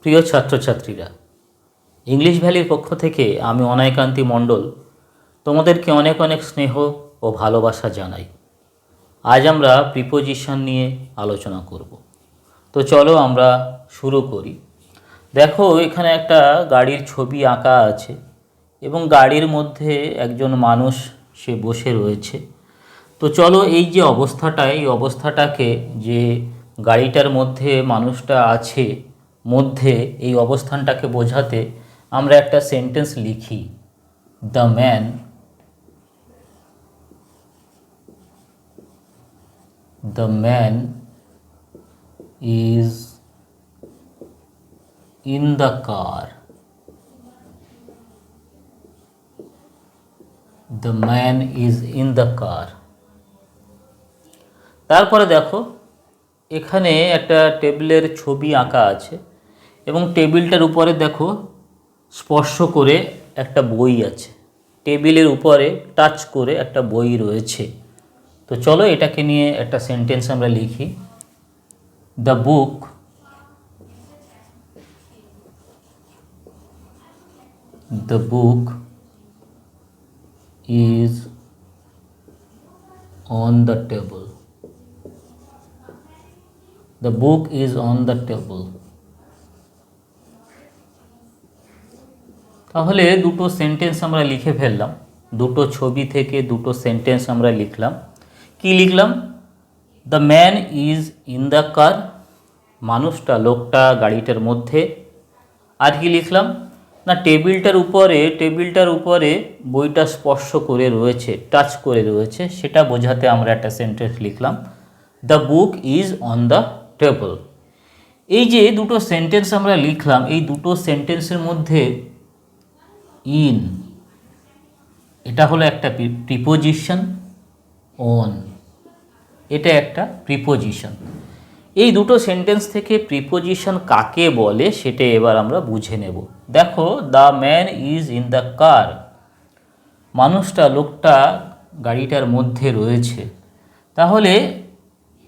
প্রিয় ছাত্রছাত্রীরা, ইংলিশ ভ্যালির পক্ষ থেকে আমি অনায়কান্তি মণ্ডল তোমাদেরকে অনেক অনেক স্নেহ ও ভালোবাসা জানাই। আজ আমরা প্রিপোজিশন নিয়ে আলোচনা করব। তো চলো আমরা শুরু করি। দেখো, এখানে একটা গাড়ির ছবি আঁকা আছে এবং গাড়ির মধ্যে একজন মানুষ সে বসে রয়েছে। তো চলো এই যে অবস্থাটা, এই অবস্থাটাকে, যে গাড়িটার মধ্যে মানুষটা আছে মধ্যে, এই অবস্থানটাকে বোঝাতে আমরা একটা সেন্টেন্স লিখি। The man is in the car. The man is in the car. তারপরে দেখো, এখানে একটা টেবিলের ছবি আঁকা আছে এবং টেবিলটার উপরে দেখো স্পর্শ করে একটা বই আছে। টেবিলের উপরে টাচ করে একটা বই রয়েছে। তো চলো এটাকে নিয়ে একটা সেন্টেন্স আমরা লিখি। The book is on the table. The book is on the table. তাহলে দুটো সেন্টেন্স আমরা লিখে ফেললাম। দুটো ছবি থেকে দুটো সেন্টেন্স আমরা লিখলাম। কি লিখলাম? The man is in the car, মানুষটা, লোকটা গাড়িটার মধ্যে। আর কি লিখলাম না, টেবিলটার উপরে বইটা স্পর্শ করে রয়েছে, টাচ করে রয়েছে, সেটা বোঝাতে আমরা একটা সেন্টেন্স লিখলাম। The book is on the table. এই যে দুটো সেন্টেন্স আমরা লিখলাম, এই দুটো সেন্টেন্সের মধ্যে ইন, এটা হলো একটা প্রিপোজিশন। অন, এটা একটা প্রিপোজিশন। এই দুটো সেন্টেন্স থেকে প্রিপোজিশন কাকে বলে সেটা এবার আমরা বুঝে নেব। দেখো, the man is in the car, মানুষটা, লোকটা গাড়িটার মধ্যে রয়েছে। তাহলে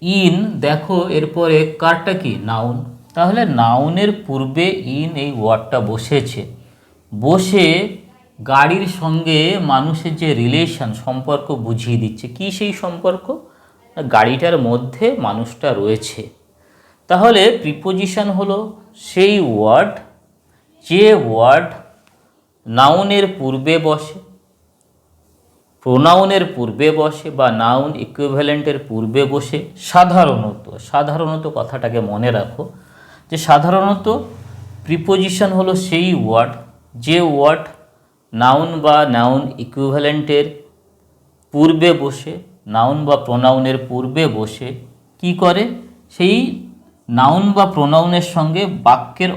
ইন, দেখো এরপরে কারটা কি? নাউন। তাহলে নাউনের পূর্বে ইন এই ওয়ার্ডটা বসেছে, বসে গাড়ির সঙ্গে মানুষের যে রিলেশন, সম্পর্ক বুঝিয়ে দিচ্ছে। কি সেই সম্পর্ক? গাড়িটার মধ্যে মানুষটা রয়েছে। তাহলে প্রিপোজিশন হলো সেই ওয়ার্ড, যে ওয়ার্ড নাউনের পূর্বে বসে, প্রোনাউনের পূর্বে বসে বা নাউন ইকুইভ্যালেন্টের পূর্বে বসে। সাধারণত কথাটাকে মনে রাখো যে সাধারণত প্রিপোজিশন হলো সেই ওয়ার্ড, যে ওয়ার্ড নাউন বা নাউন ইকুইভ্যালেন্টের পূর্বে বসে, নাউন বা প্রোনাউনের পূর্বে বসে কি করে? সেই নাউন বা প্রোনাউনের সঙ্গে বাক্যের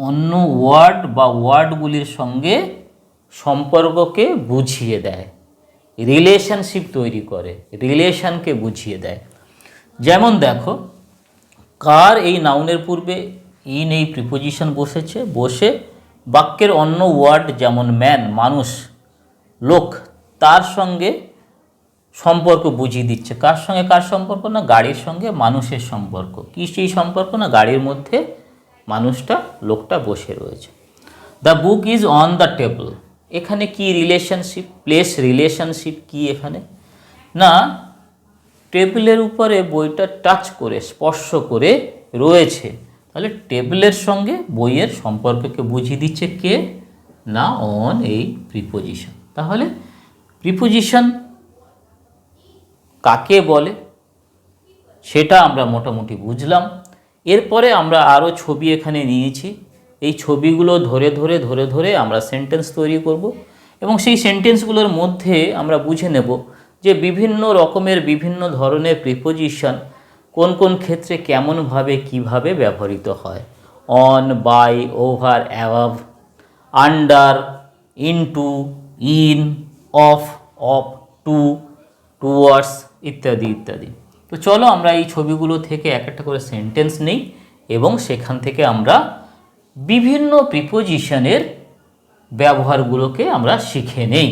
অন্য ওয়ার্ড বা ওয়ার্ডগুলির সঙ্গে সম্পর্ককে বুঝিয়ে দেয়, রিলেশনশিপ তৈরি করে, রিলেশনকে বুঝিয়ে দেয়। যেমন দেখো, কার এই নাউনের পূর্বে ইন এই প্রিপোজিশন বসেছে, বসে বাক্যের অন্য ওয়ার্ড যেমন ম্যান, মানুষ, লোক, তার সঙ্গে সম্পর্ক বুঝিয়ে দিচ্ছে। কার সঙ্গে কার সম্পর্ক? না, গাড়ির সঙ্গে মানুষের সম্পর্ক। কী সেই সম্পর্ক? না, গাড়ির মধ্যে মানুষটা, লোকটা বসে রয়েছে। The book is on the table, এখানে কি রিলেশনশিপ? প্লেস রিলেশনশিপ কি এখানে? না, টেবিলের উপরে বইটা টাচ করে, স্পর্শ করে রয়েছে। তাহলে টেবিলের সঙ্গে বইয়ের সম্পর্ককে বুঝিয়ে দিচ্ছে কে? না, অন এই প্রিপোজিশন। তাহলে প্রিপোজিশন কাকে বলে সেটা আমরা মোটামুটি বুঝলাম। এরপরে আমরা আরও ছবি এখানে নিয়েছি। এই ছবিগুলো ধরে ধরে আমরা সেন্টেন্স তৈরি করব এবং সেই সেন্টেন্সগুলোর মধ্যে আমরা বুঝে নেব যে বিভিন্ন রকমের, বিভিন্ন ধরনের প্রিপোজিশন কোন কোন ক্ষেত্রে কেমনভাবে, কিভাবে ব্যবহৃত হয়। On, by, over, above, under, into, in, of, to, towards ইত্যাদি ইত্যাদি। তো চলো আমরা এই ছবিগুলো থেকে এক একটা করে সেন্টেন্স নিই এবং সেখান থেকে আমরা বিভিন্ন প্রিপোজিশনের ব্যবহারগুলোকে আমরা শিখে নেই।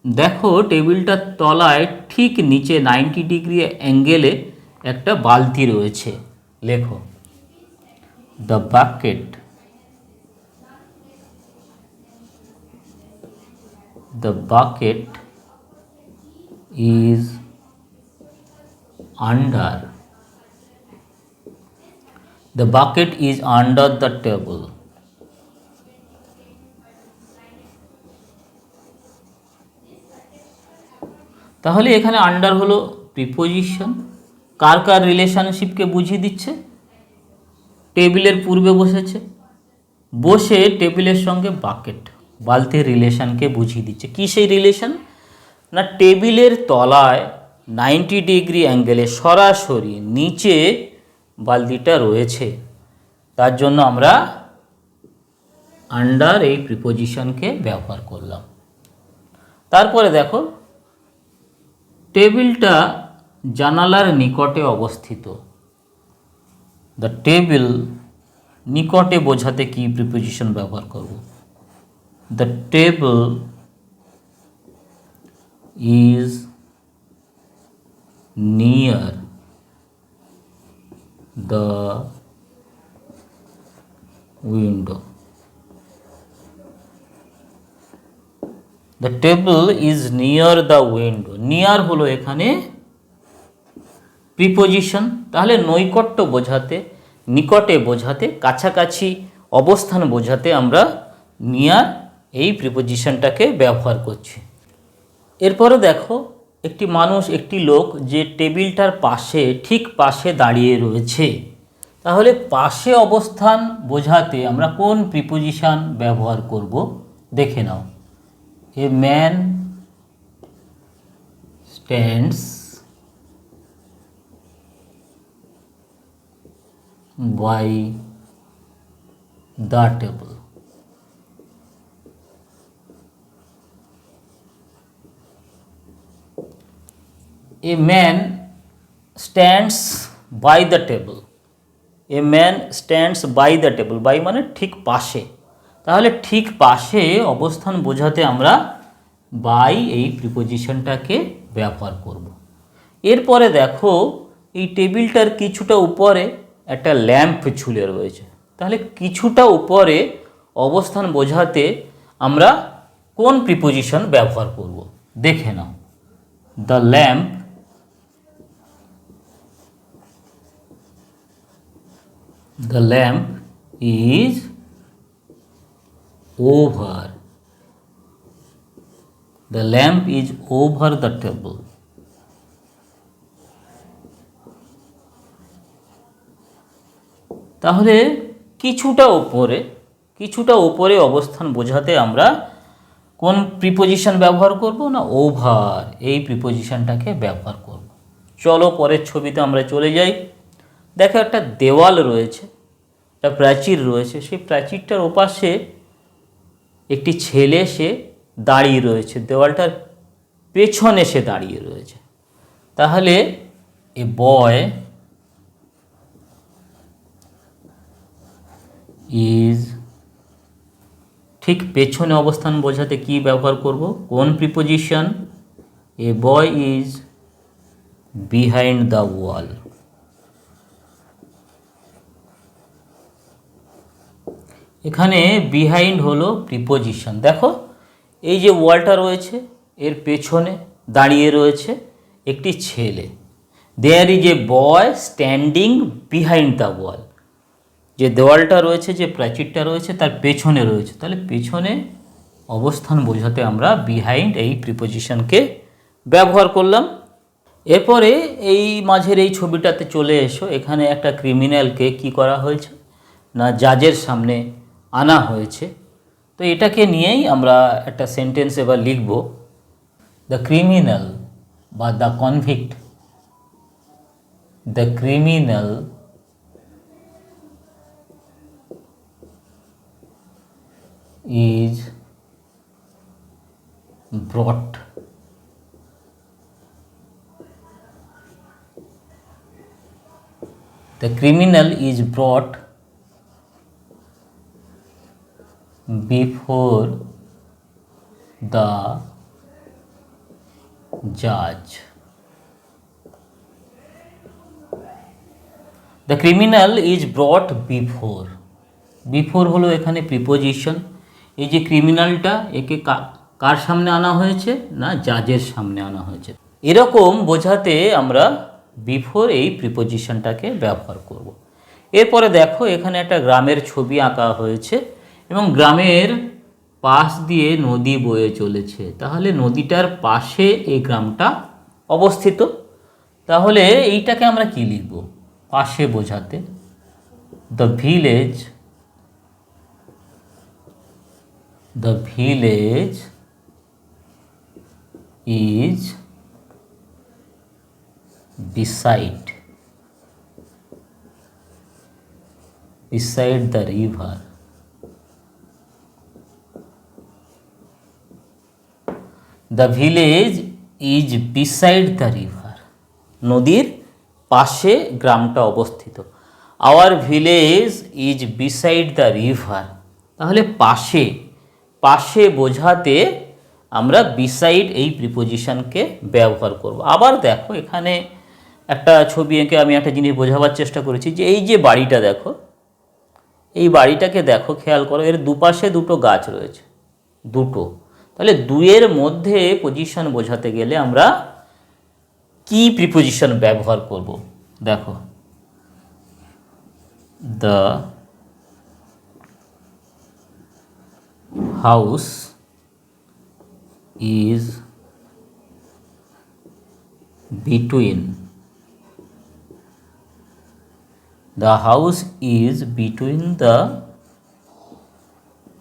দেখো, টেবিলটার তলায় ঠিক নিচে 90 ডিগ্রি অ্যাঙ্গেলে একটা বালতি রয়েছে। লেখো, the bucket the bucket is under the bucket is under the table. তাহলে এখানে আন্ডার হলো প্রিপোজিশন, কার কার রিলেশনশিপকে বুঝিয়ে দিচ্ছে। টেবিলের পূর্বে বসেছে, বসে টেবিলের সঙ্গে বাকেট বালতির রিলেশনকে বুঝিয়ে দিচ্ছে। কি সেই রিলেশন? না টেবিলের তলায় 90 ডিগ্রি অ্যাঙ্গেলে সরাসরি নিচে বালতিটা রয়েছে, তার জন্য আমরা আন্ডার এই প্রিপোজিশনকে ব্যবহার করলাম। তারপরে দেখো টেবিলটা জানালার নিকটে অবস্থিত। দ্য টেবিল নিকটে বোঝাতে কি প্রিপোজিশন ব্যবহার করব? The table is near the window. The table is near the window. Near হলো এখানে প্রিপোজিশন, তাহলে নৈকট্য বোঝাতে, নিকটে বোঝাতে, কাছাকাছি অবস্থান বোঝাতে আমরা নিয়ার এই প্রিপোজিশনটাকে ব্যবহার করছি। এরপরে দেখো একটি মানুষ, একটি লোক যে টেবিলটার পাশে, ঠিক পাশে দাঁড়িয়ে রয়েছে, তাহলে পাশে অবস্থান বোঝাতে আমরা কোন প্রিপোজিশন ব্যবহার করব দেখে নাও। A man stands by the table. A man stands by the table. A man stands by the table. by মানে ঠিক পাশে, তাহলে ঠিক পাশে অবস্থান বোঝাতে আমরা by এই প্রিপোজিশনটাকে ব্যবহার করব। এরপরে দেখো এই টেবিলটার কিছুটা উপরে একটা ল্যাম্প ঝুলে রয়েছে, তাহলে কিছুটা উপরে অবস্থান বোঝাতে আমরা কোন প্রিপোজিশন ব্যবহার করব দেখে নাও। The lamp is over. The lamp is over the table. তাহলে কিছুটা উপরে অবস্থান বোঝাতে আমরা কোন প্রিপোজিশন ব্যবহার করব? না ওভার এই প্রিপোজিশনটাকে ব্যবহার করব। চলো পরের ছবিতে আমরা চলে যাই। দেখো একটা দেওয়াল রয়েছে, একটা প্রাচীর রয়েছে, সেই প্রাচীরটার ওপাশে একটি ছেলে সে দাঁড়িয়ে রয়েছে, দেওয়ালটার পেছনে সে দাঁড়িয়ে রয়েছে। তাহলে এ বয় ইজ, ঠিক পেছনে অবস্থান বোঝাতে কি ব্যবহার করব, কোন preposition? A boy is behind the wall. এখানে বিহাইন্ড হলো প্রিপোজিশন। দেখো এই যে ওয়ালটা রয়েছে এর পেছনে দাঁড়িয়ে রয়েছে একটি ছেলে। There is a boy standing behind the wall. যে দেওয়ালটা রয়েছে, যে প্রাচীরটা রয়েছে তার পেছনে রয়েছে, তাহলে পেছনে অবস্থান বোঝাতে আমরা বিহাইন্ড এই প্রিপোজিশনকে ব্যবহার করলাম। এরপরে এই মাঝের এই ছবিটাতে চলে এসো। এখানে একটা ক্রিমিনালকে কি করা হয়েছে? না জাজের সামনে আনা হয়েছে। তো এটাকে নিয়েই আমরা একটা সেন্টেন্স এবার লিখব। দ্য ক্রিমিনাল বা the convict, the criminal is brought the criminal is brought before the judge. The criminal is brought before হলো এখানে প্রিপোজিশন। এই যে ক্রিমিনালটা, একে কার সামনে আনা হয়েছে? না, জাজের সামনে আনা হয়েছে। এরকম বোঝাতে আমরা বিফোর এই প্রিপোজিশনটাকে ব্যবহার করব। এরপরে দেখো এখানে একটা গ্রামের ছবি আঁকা হয়েছে এবং গ্রামের পাশ দিয়ে নদী বয়ে চলেছে। তাহলে নদীটার পাশে এই গ্রামটা অবস্থিত। তাহলে এইটাকে আমরা কি লিখব? পাশে বোঝাতে the village is beside the river. The village is beside the river. নদীর পাশে গ্রামটা অবস্থিত। Our village is beside the river. তাহলে পাশে পাশে বোঝাতে আমরা beside এই প্রিপোজিশনকে ব্যবহার করব। আবার দেখো এখানে একটা ছবি এঁকে আমি একটা জিনিস বোঝাবার চেষ্টা করেছি যে এই যে বাড়িটা দেখো, এই বাড়িটাকে দেখো, খেয়াল করো, এর দুপাশে দুটো গাছ রয়েছে, দুটো। তাহলে দুয়ের মধ্যে পজিশন বোঝাতে গেলে আমরা কি প্রিপোজিশন ব্যবহার করব? দেখো, the house is between the house is between the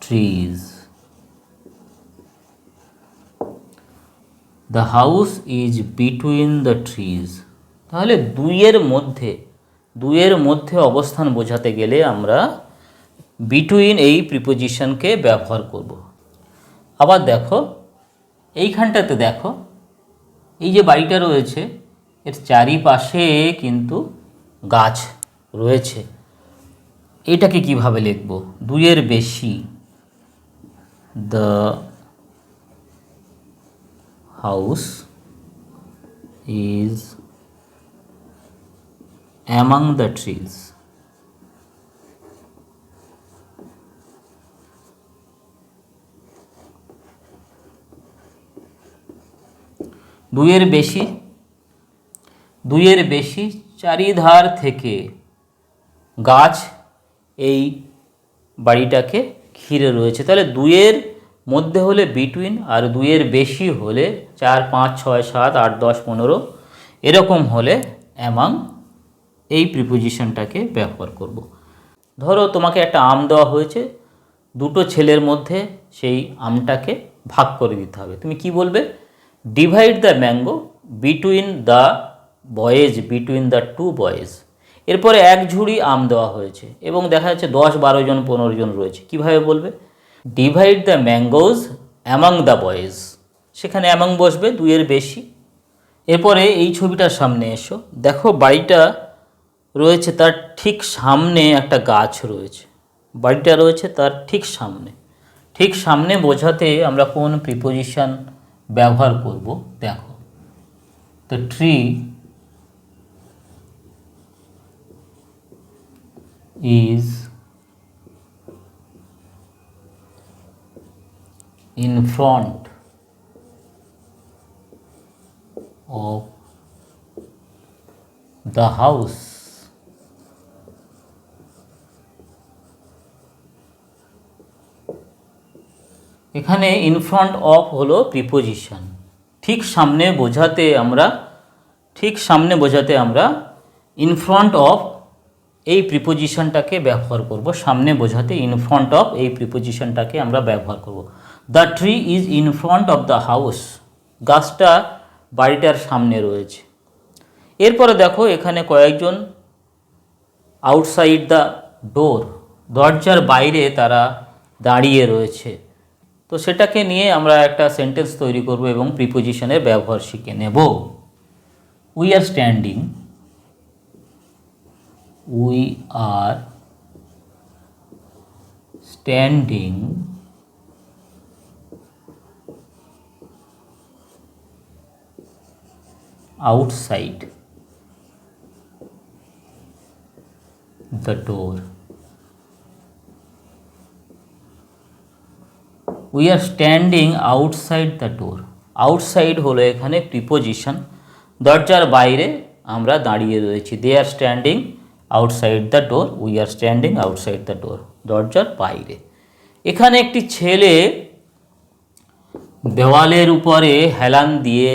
trees. The house is between the trees. তাহলে দুইয়ের মধ্যে অবস্থান বোঝাতে গেলে আমরা বিটুইন এই প্রিপোজিশনকে ব্যবহার করব। আবার দেখো এইখানটাতে দেখো, এই যে বাড়িটা রয়েছে এর চারিপাশে কিন্তু গাছ রয়েছে। এটাকে কিভাবে লিখব? দুইয়ের বেশি, the house is among the trees. দুইয়ের বেশি চারিধার থেকে গাছ এই বাড়িটাকে ঘিরে রয়েছে। তাহলে দুইয়ের মধ্যে হলে বিটুইন, আর দুইয়ের বেশি হলে 4, 5, 6, 7, 8, 10, 15 এরকম হলে অ্যামাং এই প্রিপোজিশনটাকে ব্যবহার করব। ধরো তোমাকে একটা আম দেওয়া হয়েছে, দুটো ছেলের মধ্যে সেই আমটাকে ভাগ করে দিতে হবে। তুমি কি বলবে? Divide the mango between the boys, between the two boys. এরপরে এক ঝুড়ি আম দেওয়া হয়েছে এবং দেখা যাচ্ছে 10, 12 জন 15 জন রয়েছে। কিভাবে বলবে? Divide the mangoes among the boys. সেখানে অ্যামাং বসবে, দুইয়ের বেশি। এরপরে এই ছবিটার সামনে এসো, দেখো বাড়িটা রয়েছে, তার ঠিক সামনে একটা গাছ রয়েছে। বাড়িটা রয়েছে তার ঠিক সামনে বোঝাতে আমরা কোন প্রিপোজিশন ব্যবহার করব? দেখো, the tree is in front of the house. এখানে ইন ফ্রন্ট অফ হলো প্রিপোজিশন। ঠিক সামনে বোঝাতে আমরা ইন ফ্রন্ট অফ এই প্রিপোজিশনটাকে ব্যবহার করব। সামনে বোঝাতে ইন ফ্রন্ট অফ এই প্রিপোজিশনটাকে আমরা ব্যবহার করব। The tree is in front of the house. গাছটা বাড়িটার সামনে রয়েছে। এরপরে দেখো এখানে কয়েকজন আউটসাইড দ্য ডোর, দরজার বাইরে তারা দাঁড়িয়ে রয়েছে। তো সেটাকে নিয়ে আমরা একটা সেন্টেন্স তৈরি করব এবং প্রিপোজিশনের ব্যবহার শিখে নেব। We are standing, we are standing outside the door. We are standing outside the door. Outside হলো এখানে প্রিপোজিশন, দরজার বাইরে আমরা দাঁড়িয়ে রয়েছি। They are standing outside the door, we are standing outside the door, দরজার বাইরে। এখানে একটি ছেলে দেওয়ালের উপরে হেলান দিয়ে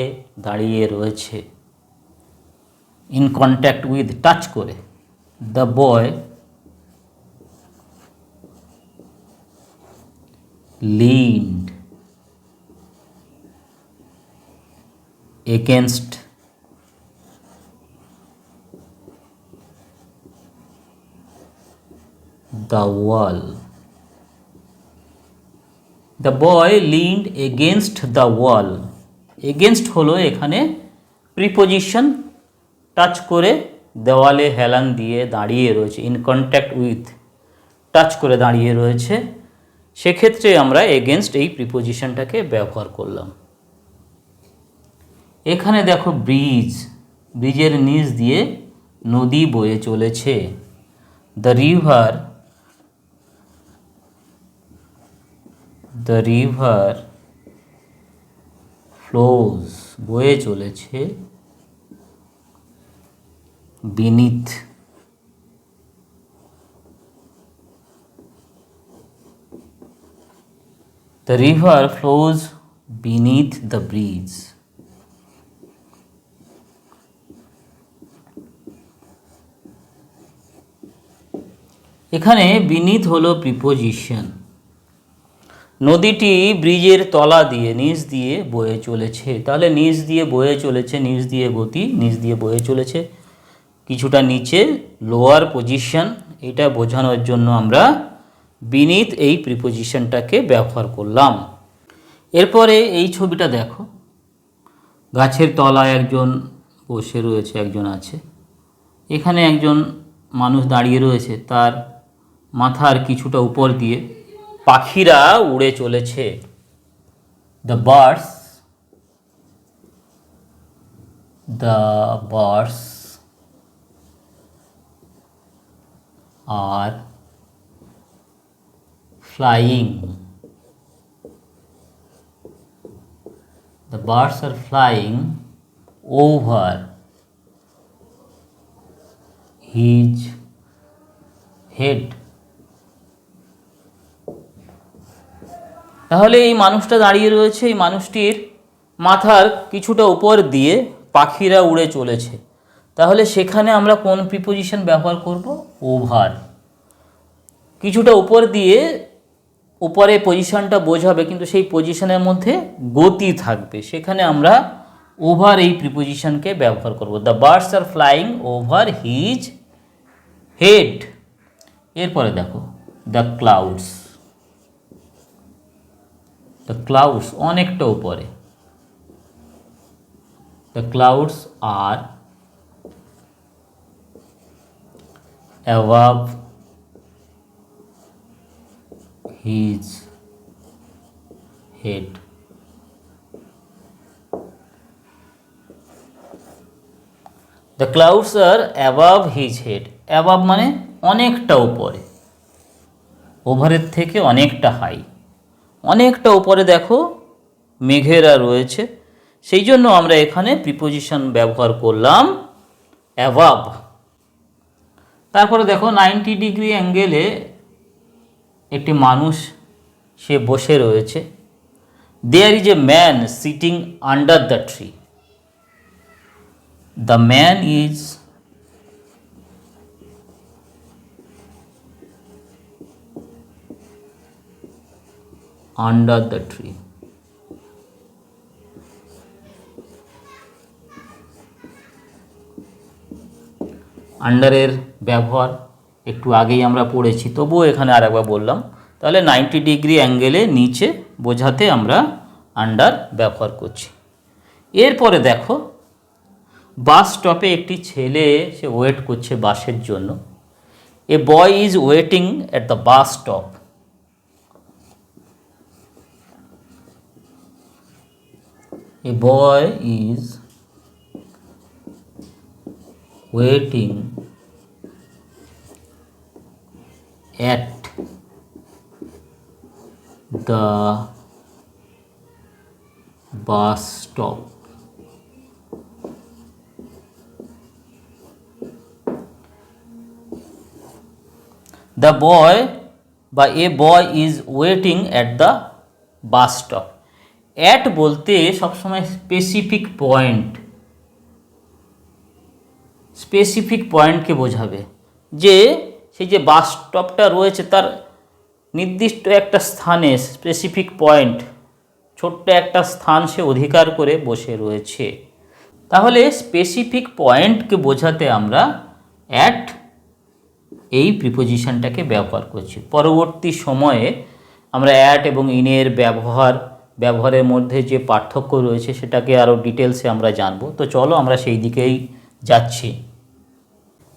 দাঁড়িয়ে রয়েছে, ইন কন্ট্যাক্ট উইথ, টাচ করে। The boy leaned against the wall. The boy leaned against the wall. Against হলো এখানে প্রিপোজিশন, টাচ করে দেওয়ালে হেলান দিয়ে দাঁড়িয়ে রয়েছে, ইন কন্ট্যাক্ট উইথ, টাচ করে দাঁড়িয়ে রয়েছে। সেক্ষেত্রে আমরা এগেনস্ট এই প্রিপোজিশনটাকে ব্যবহার করলাম। এখানে দেখো ব্রিজ, ব্রিজের নিচ দিয়ে নদী বয়ে চলেছে। দ্য রিভার ফ্লোজ, বয়ে চলেছে beneath The river flows beneath the bridge. এখানে বিনিথ হলো প্রিপোজিশন। নদীটি ব্রিজের তলা দিয়ে, নিচ দিয়ে বয়ে চলেছে। তাহলে নিচ দিয়ে বয়ে চলেছে, নিচ দিয়ে গতি, নিচ দিয়ে বয়ে চলেছে, কিছুটা নিচে, লোয়ার পজিশন, এটা বোঝানোর জন্য আমরা বিনিথ এই প্রিপোজিশনটাকে ব্যবহার করলাম। এরপরে এই ছবিটা দেখো, গাছের তলায় একজন বসে রয়েছে, একজন আছে। এখানে একজন মানুষ দাঁড়িয়ে রয়েছে, তার মাথার কিছুটা উপর দিয়ে পাখিরা উড়ে চলেছে। The birds R flying. The birds are flying over his head. তাহলে এই মানুষটা দাঁড়িয়ে রয়েছে, এই মানুষটির মাথার কিছুটা উপর দিয়ে পাখিরা উড়ে চলেছে। তাহলে সেখানে আমরা কোন প্রিপোজিশন ব্যবহার করব? ওভার। কিছুটা উপর দিয়ে, উপরে পজিশনটা বোঝাবে, কিন্তু সেই পজিশনের মধ্যে গতি থাকবে, সেখানে আমরা ওভার এই প্রিপোজিশনকে ব্যবহার করব। The birds are flying over his head. এরপরে দেখো দ্য ক্লাউডস অনেকটা উপরে। The clouds are above his head. The clouds are above his head. Above মানে অনেকটা উপরে, ওভারের থেকে অনেকটা হাই, অনেকটা উপরে দেখো মেঘেরা রয়েছে, সেই জন্য আমরা এখানে প্রিপোজিশন ব্যবহার করলাম অ্যাবাভ। তারপরে দেখো 90 ডিগ্রি অ্যাঙ্গেলে একটি মানুষ সে বসে রয়েছে। There is a man sitting under the tree. The man is under the tree. আন্ডারের ব্যবহার একটু আগেই আমরা পড়েছি, তবুও এখানে আরেকবার বললাম। তাহলে 90 ডিগ্রি অ্যাঙ্গেলে নিচে বোঝাতে আমরা আন্ডার ব্যবহার করছি। এরপরে দেখো বাস স্টপে একটি ছেলে সে ওয়েট করছে বাসের জন্য। A boy is waiting at the bus stop. A boy is waiting at the bus stop. The boy বা a boy is waiting at the bus stop. At বলতে সবসময় স্পেসিফিক পয়েন্টকে বোঝাবে, যে সেই যে বাস স্টপটা রয়েছে তার নির্দিষ্ট একটা স্থানে, স্পেসিফিক পয়েন্ট, ছোট্ট একটা স্থান সে অধিকার করে বসে রয়েছে। তাহলে স্পেসিফিক পয়েন্টকে বোঝাতে আমরা অ্যাট এই প্রিপোজিশনটাকে ব্যবহার করছি। পরবর্তী সময়ে আমরা অ্যাট এবং ইনের ব্যবহারের মধ্যে যে পার্থক্য রয়েছে সেটাকে আরও ডিটেলসে আমরা জানব। তো চলো আমরা সেই দিকেই যাচ্ছি।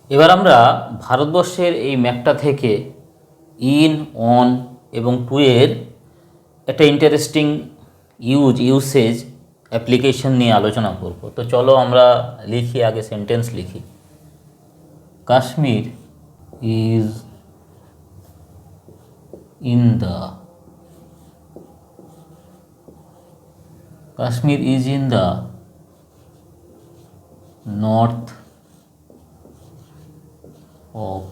এবার আমরা ভারতবর্ষের এই ম্যাপটা থেকে ইন, অন এবং টু এর একটা ইন্টারেস্টিং ইউসেজ অ্যাপ্লিকেশন নিয়ে আলোচনা করব। তো চলো আমরা লিখি, আগে সেন্টেন্স লিখি। Kashmir is in the north of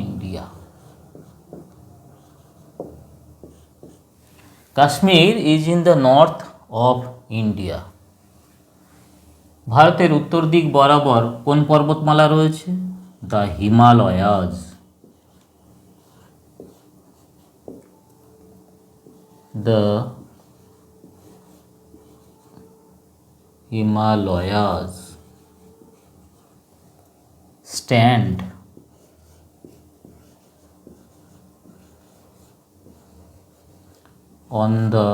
India. Kashmir is in the north of India. ভারতের উত্তর দিক বরাবর কোন পর্বতমালা রয়েছে? The Himalayas. The Himalayas stand on the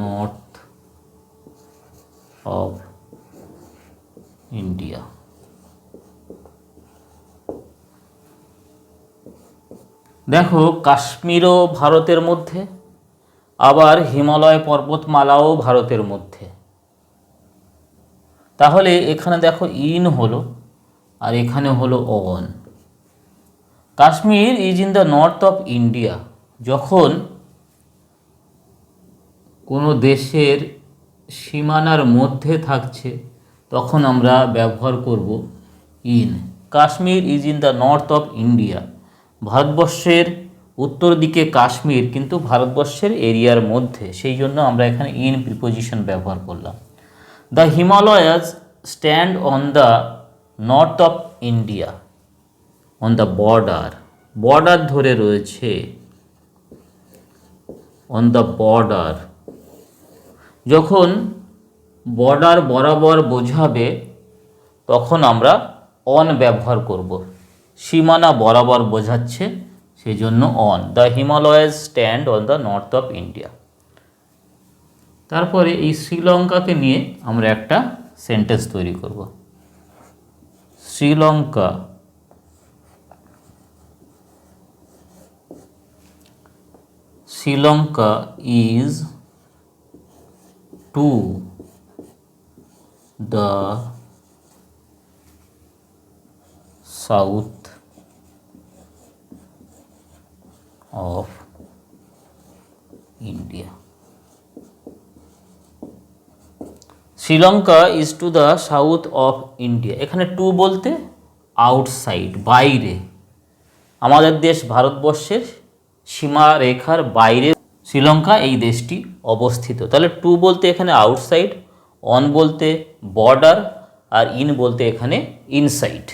north of India. দেখো, কাশ্মীরও ভারতের মধ্যে, আবার হিমালয় পর্বতমালাও ভারতের মধ্যে। তাহলে এখানে দেখো ইন হলো আর এখানে হলো on. Kashmir is in the north of India. যখন কোনো দেশের সীমানার মধ্যে থাকছে তখন আমরা ব্যবহার করব in. Kashmir is in the north of India, ভারতবর্ষের উত্তর দিকে কাশ্মীর, কিন্তু ভারতবর্ষের এরিয়ার মধ্যে, সেই জন্য আমরা এখানে ইন প্রিপোজিশন ব্যবহার করলাম। The Himalayas stand on the north of India, on the border ধরে রয়েছে, অন দ্য বর্ডার। যখন বর্ডার বরাবর বোঝাবে তখন আমরা অন ব্যবহার করব। সীমানা বরাবর বোঝাচ্ছে, সেই জন্য on. The Himalayas stand on the north of India. তারপরে এই শ্রীলঙ্কাকে নিয়ে আমরা একটা সেন্টেন্স তৈরি করব। Sri Lanka is to the south of India. Sri Lanka is to the south of India. এখানে টু বলতে আউটসাইড, বাইরে। আমাদের দেশ ভারতবর্ষের সীমারেখার বাইরে শ্রীলঙ্কা এই দেশটি অবস্থিত। তাহলে টু বলতে এখানে আউটসাইড, অন বলতে বর্ডার, আর ইন বলতে এখানে ইনসাইড।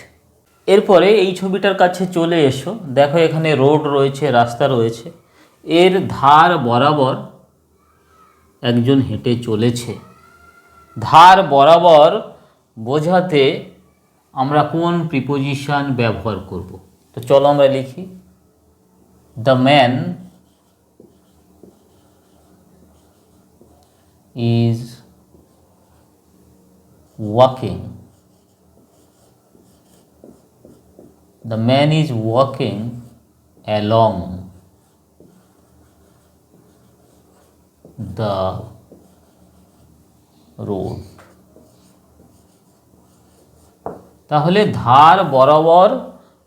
এরপরে এই ছবিটার কাছে চলে এসো। দেখো এখানে রোড রয়েছে, রাস্তা রয়েছে, এর ধার বরাবর একজন হেঁটে চলেছে। ধার বরাবর বোঝাতে আমরা কোন প্রিপোজিশন ব্যবহার করব? তো চলো আমরা লিখি। The man is walking. The man is walking along the road. তাহলে ধার বরাবর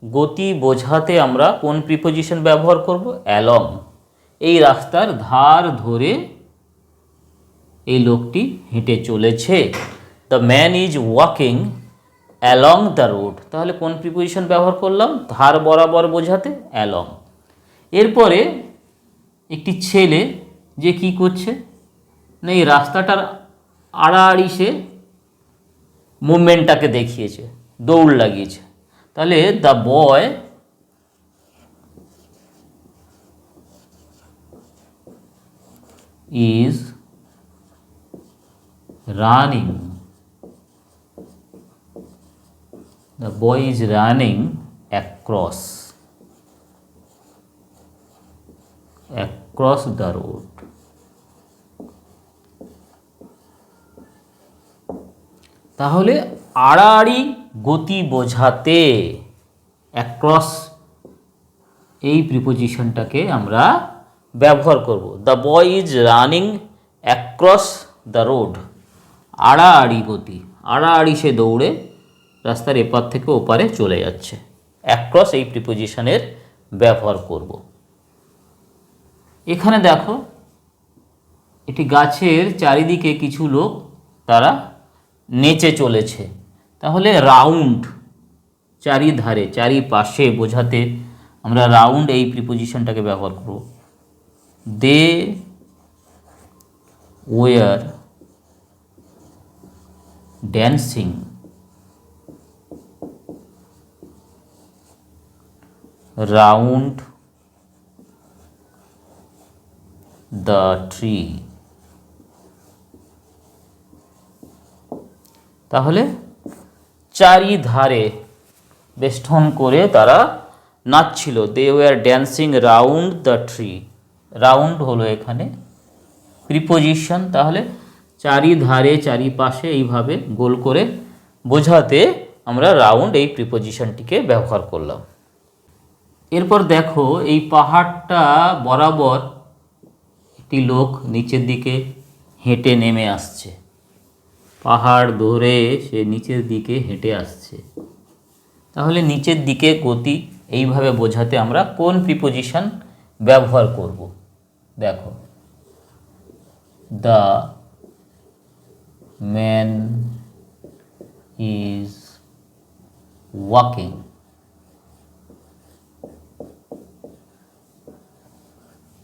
গতি বোঝাতে আমরা কোন প্রিপোজিশন ব্যবহার করব? অ্যালং। এই রাস্তার ধার ধরে এই লোকটি হেঁটে চলেছে। The man is walking along the road. তাহলে কোন প্রিপোজিশন ব্যবহার করলাম? ধার বরাবর বোঝাতে অ্যালং। এরপরে একটি ছেলে যে কি করছে না, এই রাস্তাটার আড়াআড়ি সে মুভমেন্টটাকে দেখিয়েছে, দৌড় লাগিয়েছে। তাহলে the boy is running, the boy is running across the road. তাহলে আড়াআড়ি গতি বোঝাতে অ্যাক্রস এই প্রিপোজিশনটাকে আমরা ব্যবহার করব। The boy is running across the road. আড়াআড়ি গতি, আড়াআড়ি সে দৌড়ে রাস্তার এপার থেকে ওপারে চলে যাচ্ছে। অ্যাক্রস এই প্রিপোজিশনের ব্যবহার করব। এখানে দেখো এটি গাছের চারিদিকে কিছু লোক তারা নেচে চলেছে। তাহলে রাউন্ড, চারিধারে, চারিপাশে বোঝাতে আমরা রাউন্ড এই প্রিপোজিশনটাকে ব্যবহার করব। They were dancing round the tree. তাহলে চারিধারে বেষ্টন করে তারা নাচছিল। They were dancing round the tree. Round হলো এখানে প্রিপোজিশন। তাহলে চারিধারে, চারিপাশে এইভাবে গোল করে বোঝাতে আমরা রাউন্ড এই প্রিপোজিশনটিকে ব্যবহার করলাম। এরপর দেখো এই পাহাড়টা বরাবর একটি লোক নিচের দিকে হেঁটে নেমে আসছে। পাহাড় ধরে সে নিচের দিকে হেঁটে আসছে। তাহলে নিচের দিকে গতি এইভাবে বোঝাতে আমরা কোন প্রিপোজিশন ব্যবহার করব? দেখো, the man is walking.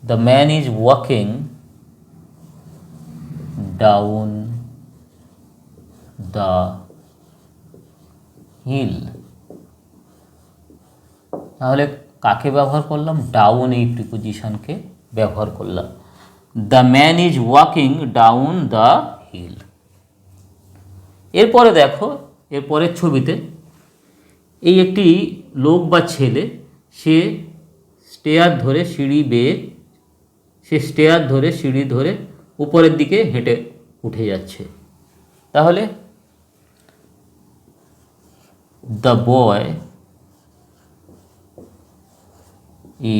The man is walking down the hill. তাহলে কাকে ব্যবহার করলাম? ডাউন এই প্রিপোজিশনকে ব্যবহার করলাম। The man is walking down the hill. এরপরে দেখো, এরপরের ছবিতে এই একটি লোক বা ছেলে, সে স্টেয়ার ধরে সিঁড়ি বেয়ে, সে স্টেয়ার ধরে সিঁড়ি ধরে উপরের দিকে হেঁটে উঠে যাচ্ছে। তাহলে দ্য বয়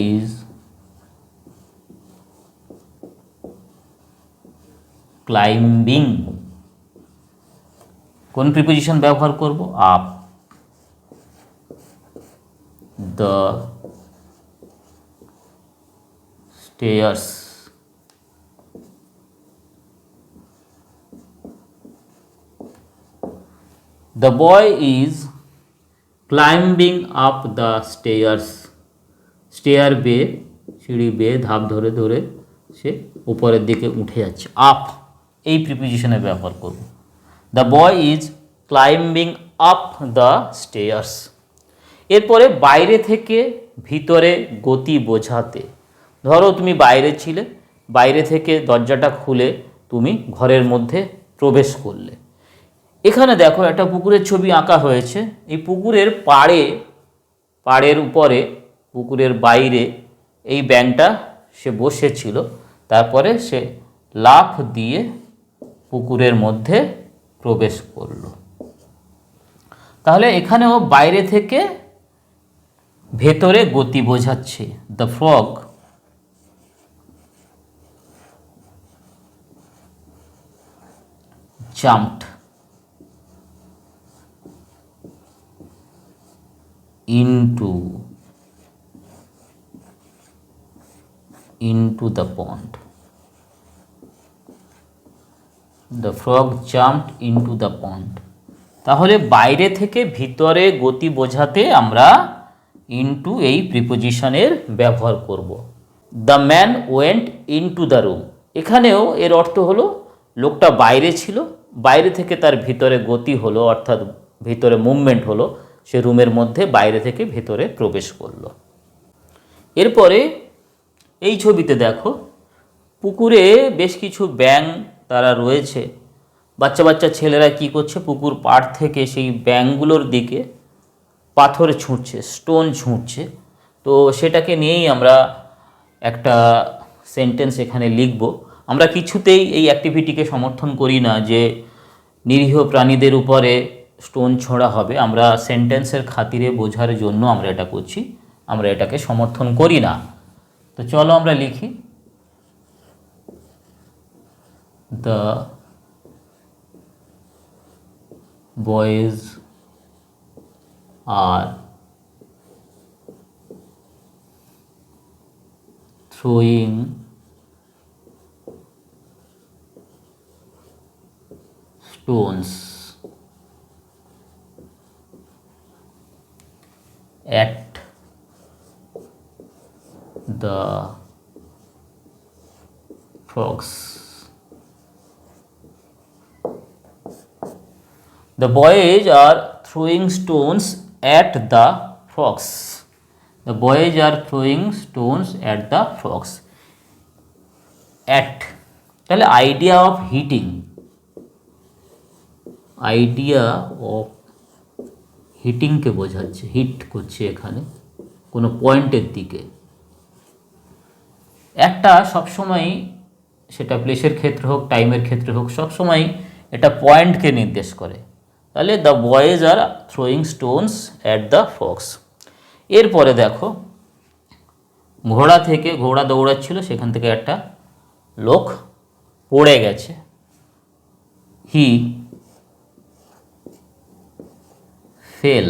ইজ ক্লাইম্বিং। কোন প্রিপোজিশন ব্যবহার করব? Up the stairs. The boy is climbing up the stairs. Stair বেয়ে, সিঁড়ি বেয়ে ধাপ ধরে ধরে সে উপরের দিকে উঠে যাচ্ছে। আপ এই প্রিপোজিশনে ব্যবহার করব। The boy is climbing up the stairs. এরপরে বাইরে থেকে ভিতরে গতি বোঝাতে, ধরো তুমি বাইরে ছিলে, বাইরে থেকে দরজাটা খুলে তুমি ঘরের মধ্যে প্রবেশ করলে। এখানে দেখো একটা পুকুরের ছবি আঁকা হয়েছে। এই পুকুরের পাড়ের উপরে, পুকুরের বাইরে এই ব্যাঙটা সে বসেছিল। তারপরে সে লাফ দিয়ে পুকুরের মধ্যে প্রবেশ করল। তাহলে এখানেও বাইরে থেকে ভেতরে গতি বোঝাচ্ছে। The frog jumped into the pond. The frog jumped into the pond. তাহলে বাইরে থেকে ভিতরে গতি বোঝাতে আমরা ইনটু এই প্রিপোজিশনের ব্যবহার করব। The man went into the room, এখানেও এর অর্থ হলো লোকটা বাইরে ছিল, বাইরে থেকে তার ভিতরে গতি হলো, অর্থাৎ ভিতরে মুভমেন্ট হলো, সে রুমের মধ্যে বাইরে থেকে ভিতরে প্রবেশ করলো। এরপরে এই ছবিতে দেখো পুকুরে বেশ কিছু ব্যাঙ তারা রয়েছে। বাচ্চা বাচ্চা ছেলেরা কি করছে, পুকুর পাড় থেকে সেই ব্যাঙগুলোর দিকে পাথর ছুঁড়ছে, স্টোন ছুঁড়ছে। তো সেটাকে নিয়েই আমরা একটা সেন্টেন্স এখানে লিখব। আমরা কিছুতেই এই অ্যাক্টিভিটিকে সমর্থন করি না যে নিরীহ প্রাণীদের উপরে স্টোন ছোঁড়া হবে। আমরা সেন্টেন্সের খাতিরে বোঝার জন্য আমরা এটা করছি, আমরা এটাকে সমর্থন করি না। তো চলো আমরা লিখি, the boys are throwing stones at the frogs. The boys are throwing stones at the frogs. The boys are throwing stones at the frogs. At তাহলে idea of hitting, idea of হিটিংকে বোঝাচ্ছে, হিট করছে এখানে কোনো পয়েন্টের দিকে। একটা সবসময়, সেটা প্লেসের ক্ষেত্রে হোক টাইমের ক্ষেত্রে হোক, সবসময় এটা পয়েন্টকে নির্দেশ করে। তাহলে the boys are throwing stones at the frogs. এরপরে দেখো ঘোড়া দৌড়াচ্ছিল, সেখান থেকে একটা লোক পড়ে গেছে। হি ফেল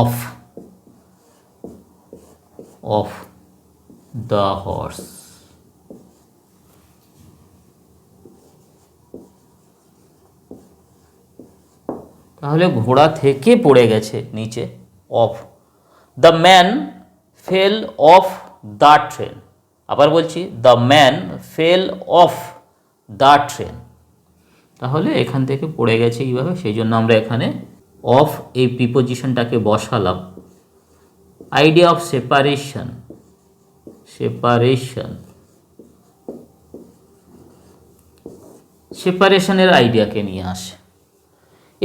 অফ the horse. তাহলে ঘোড়া থেকে পড়ে গেছে নিচে, of. The man fail of the train. আবার বলছি, the man fail of the train. তাহলে এখান থেকে পড়ে গেছে এইভাবে, সেই জন্য আমরা এখানে অফ এই প্রিপোজিশনটাকে বসালাম। আইডিয়া অফ সেপারেশন, সেপারেশনের আইডিয়াকে নিয়ে আসে।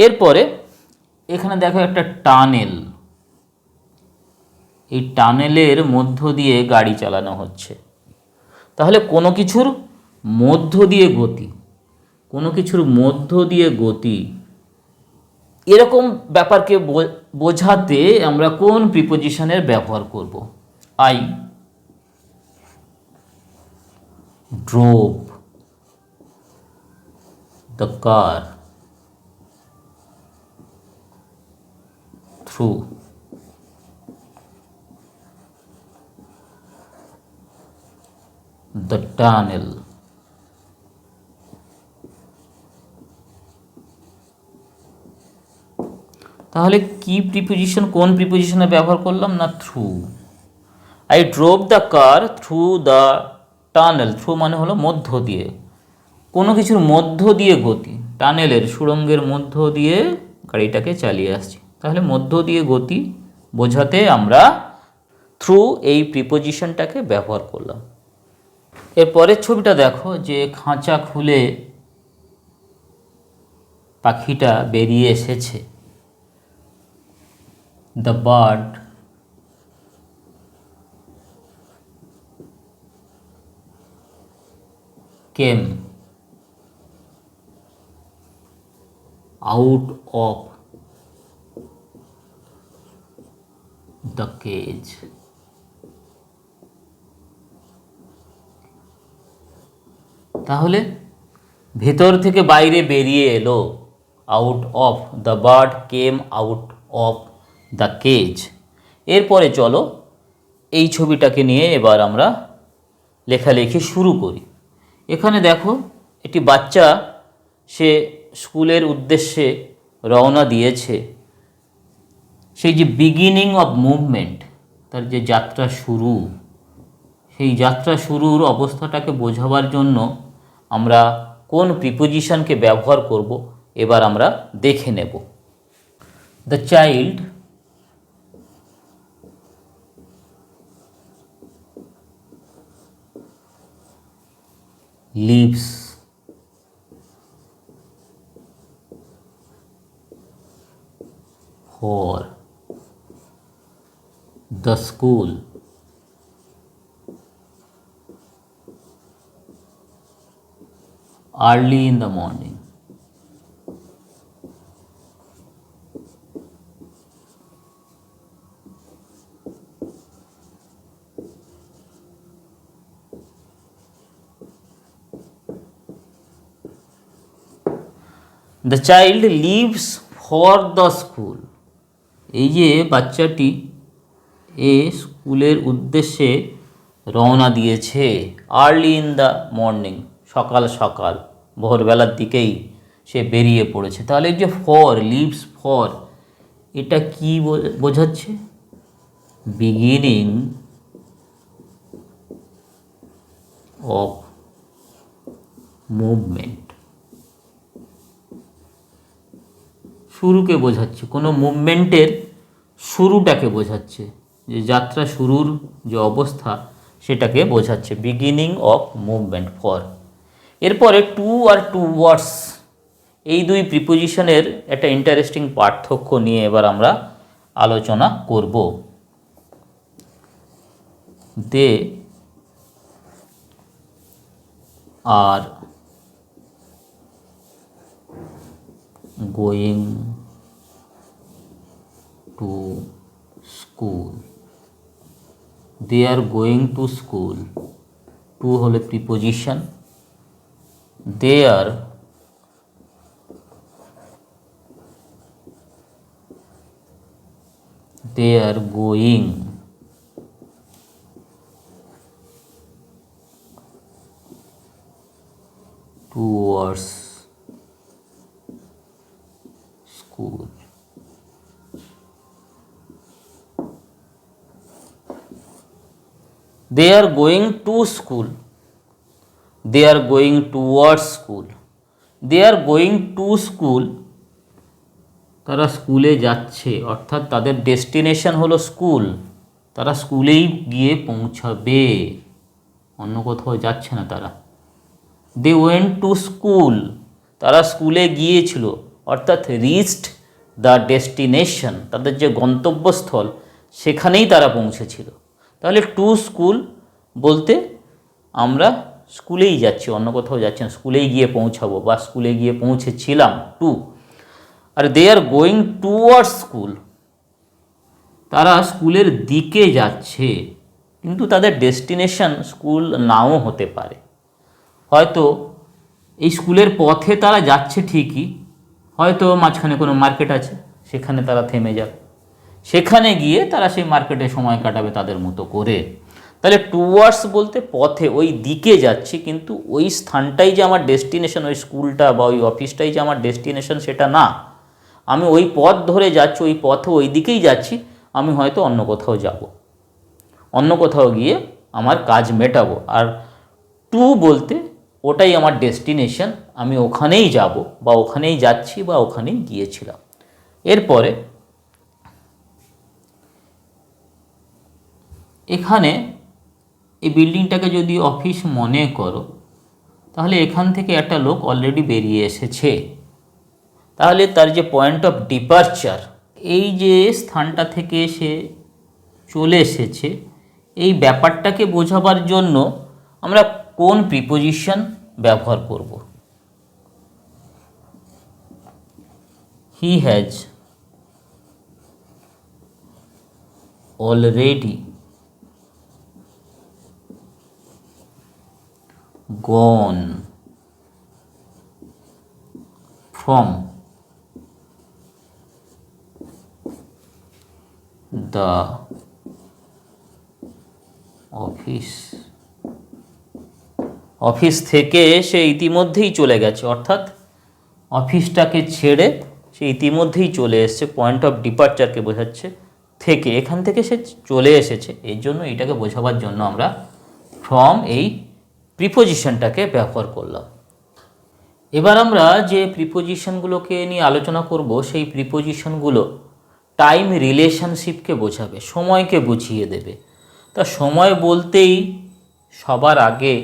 এরপরে এখানে দেখো একটা টানেল, এই টানেলের মধ্য দিয়ে গাড়ি চালানো হচ্ছে। তাহলে কোনো কিছুর মধ্য দিয়ে গতি, এরকম ব্যাপারকে বোঝাতে আমরা কোন প্রিপোজিশনের ব্যবহার করব? I drove the car through the tunnel. তাহলে কি প্রিপোজিশন, কোন প্রিপোজিশনে ব্যবহার করলাম না? Through. I drove the car through the tunnel. Through মানে হলো মধ্য দিয়ে, কোনো কিছুর মধ্য দিয়ে গতি, টানেলের সুড়ঙ্গের মধ্য দিয়ে গাড়িটাকে চালিয়ে আসছি। তাহলে মধ্য দিয়ে গতি বোঝাতে আমরা থ্রু এই প্রিপোজিশনটাকে ব্যবহার করলাম। এর পরের ছবিটা দেখো, যে খাঁচা খুলে পাখিটা বেরিয়ে এসেছে। The bird came out of the cage. তাহলে ভেতর থেকে বাইরে বেরিয়ে এলো, out of, the bird came out of the cage. এরপরে চলো এই ছবিটাকে নিয়ে এবার আমরা লেখালেখি শুরু করি। এখানে দেখো একটি বাচ্চা, সে স্কুলের উদ্দেশ্যে রওনা দিয়েছে। সেই যে বিগিনিং অফ মুভমেন্ট, তার যে যাত্রা শুরু, সেই যাত্রা শুরুর অবস্থাটাকে বোঝাবার জন্য আমরা কোন প্রিপোজিশনকে ব্যবহার করব এবার আমরা দেখে নেব। The child leaves for the school early in the morning. The child leaves for the school. এই যে বাচ্চাটি এ স্কুলের উদ্দেশ্যে রওনা দিয়েছে। আর্লি ইন দ্য মর্নিং, সকাল সকাল ভোরবেলার দিকেই সে বেরিয়ে পড়েছে। তাহলে এই যে ফর, লিভস ফর, এটা কি বোঝাচ্ছে? বিগিনিং অফ মুভমেন্ট, শুরুকে বোঝাচ্ছে, কোনো মুভমেন্টের শুরুটাকে বোঝাচ্ছে, যে যাত্রা শুরুর যে অবস্থা সেটাকে বোঝাচ্ছে, বিগিনিং অফ মুভমেন্ট ফর। এরপরে টু আর টু ওয়ার্ডস, এই দুই প্রিপোজিশনের একটা ইন্টারেস্টিং পার্থক্য নিয়ে এবার আমরা আলোচনা করব। They are going to school. They are going to school, to হলে preposition, they are going towards school. They are going to school. They are going towards school. They are going to school. তারা স্কুলে যাচ্ছে, অর্থাৎ তাদের destination হলো school. তারা স্কুলেই গিয়ে পৌঁছাবে, অন্য কোথাও যাচ্ছে না তারা। দে ওয়েন্ট টু স্কুল, তারা স্কুলে গিয়েছিল, অর্থাৎ রিচড দ্য ডেস্টিনেশন, তাদের যে গন্তব্যস্থল সেখানেই তারা পৌঁছেছিল। তাহলে টু স্কুল বলতে আমরা স্কুলেই যাচ্ছি, অন্য কোথাও যাচ্ছি না, স্কুলেই গিয়ে পৌঁছাবো বা স্কুলে গিয়ে পৌঁছেছিলাম, টু। আর they are going towards school, তারা স্কুলের দিকে যাচ্ছে, কিন্তু তাদের ডেস্টিনেশন স্কুল নাও হতে পারে। হয়তো এই স্কুলের পথে তারা যাচ্ছে ঠিকই, হয়তো মাঝখানে কোনো মার্কেট আছে, সেখানে তারা থেমে যাবে, সেখানে গিয়ে তারা সেই মার্কেটে সময় কাটাবে তাদের মতো করে। তাহলে টুয়ার্ডস বলতে পথে, ওই দিকে যাচ্ছি, কিন্তু ওই স্থানটাই যে আমার ডেস্টিনেশন, ওই স্কুলটা বা ওই অফিসটাই যে আমার ডেস্টিনেশন সেটা না। আমি ওই পথ ধরে যাচ্ছি, ওই পথে ওই দিকেই যাচ্ছি, আমি হয়তো অন্য কোথাও যাব, অন্য কোথাও গিয়ে আমার কাজ মেটাবো। আর টু বলতে ওটাই আমার ডেস্টিনেশন, আমি ওখানেই যাব বা ওখানেই যাচ্ছি বা ওখানেই গিয়েছিলাম। এরপরে এখানে এই বিল্ডিংটাকে যদি অফিস মনে করো, তাহলে এখান থেকে একটা লোক অলরেডি বেরিয়ে এসেছে। তাহলে তার যে পয়েন্ট অফ ডিপারচার, এই যে স্থানটা থেকে সে চলে এসেছে, এই ব্যাপারটাকে বোঝাবার জন্য আমরা কোন প্রিপোজিশন ব্যবহার করব? He has already gone from the office, office থেকে সে ইতিমধ্যেই চলে গেছে, অর্থাৎ অফিসটাকে ছেড়ে সে ইতিমধ্যেই চলে এসেছে। পয়েন্ট অফ ডিপারচারকে বোঝাচ্ছে, থেকে, এখান থেকে সে চলে এসেছে। এই জন্য এটাকে বোঝাবার জন্য আমরা ফ্রম এই প্রিপোজিশনটাকে ব্যবহার করলাম। এবার আমরা যে প্রিপোজিশনগুলোকে নিয়ে আলোচনা করব, সেই প্রিপোজিশনগুলো টাইম রিলেশনশিপকে বোঝাবে, সময়কে বুঝিয়ে দেবে। তা সময় বলতেই সবার আগে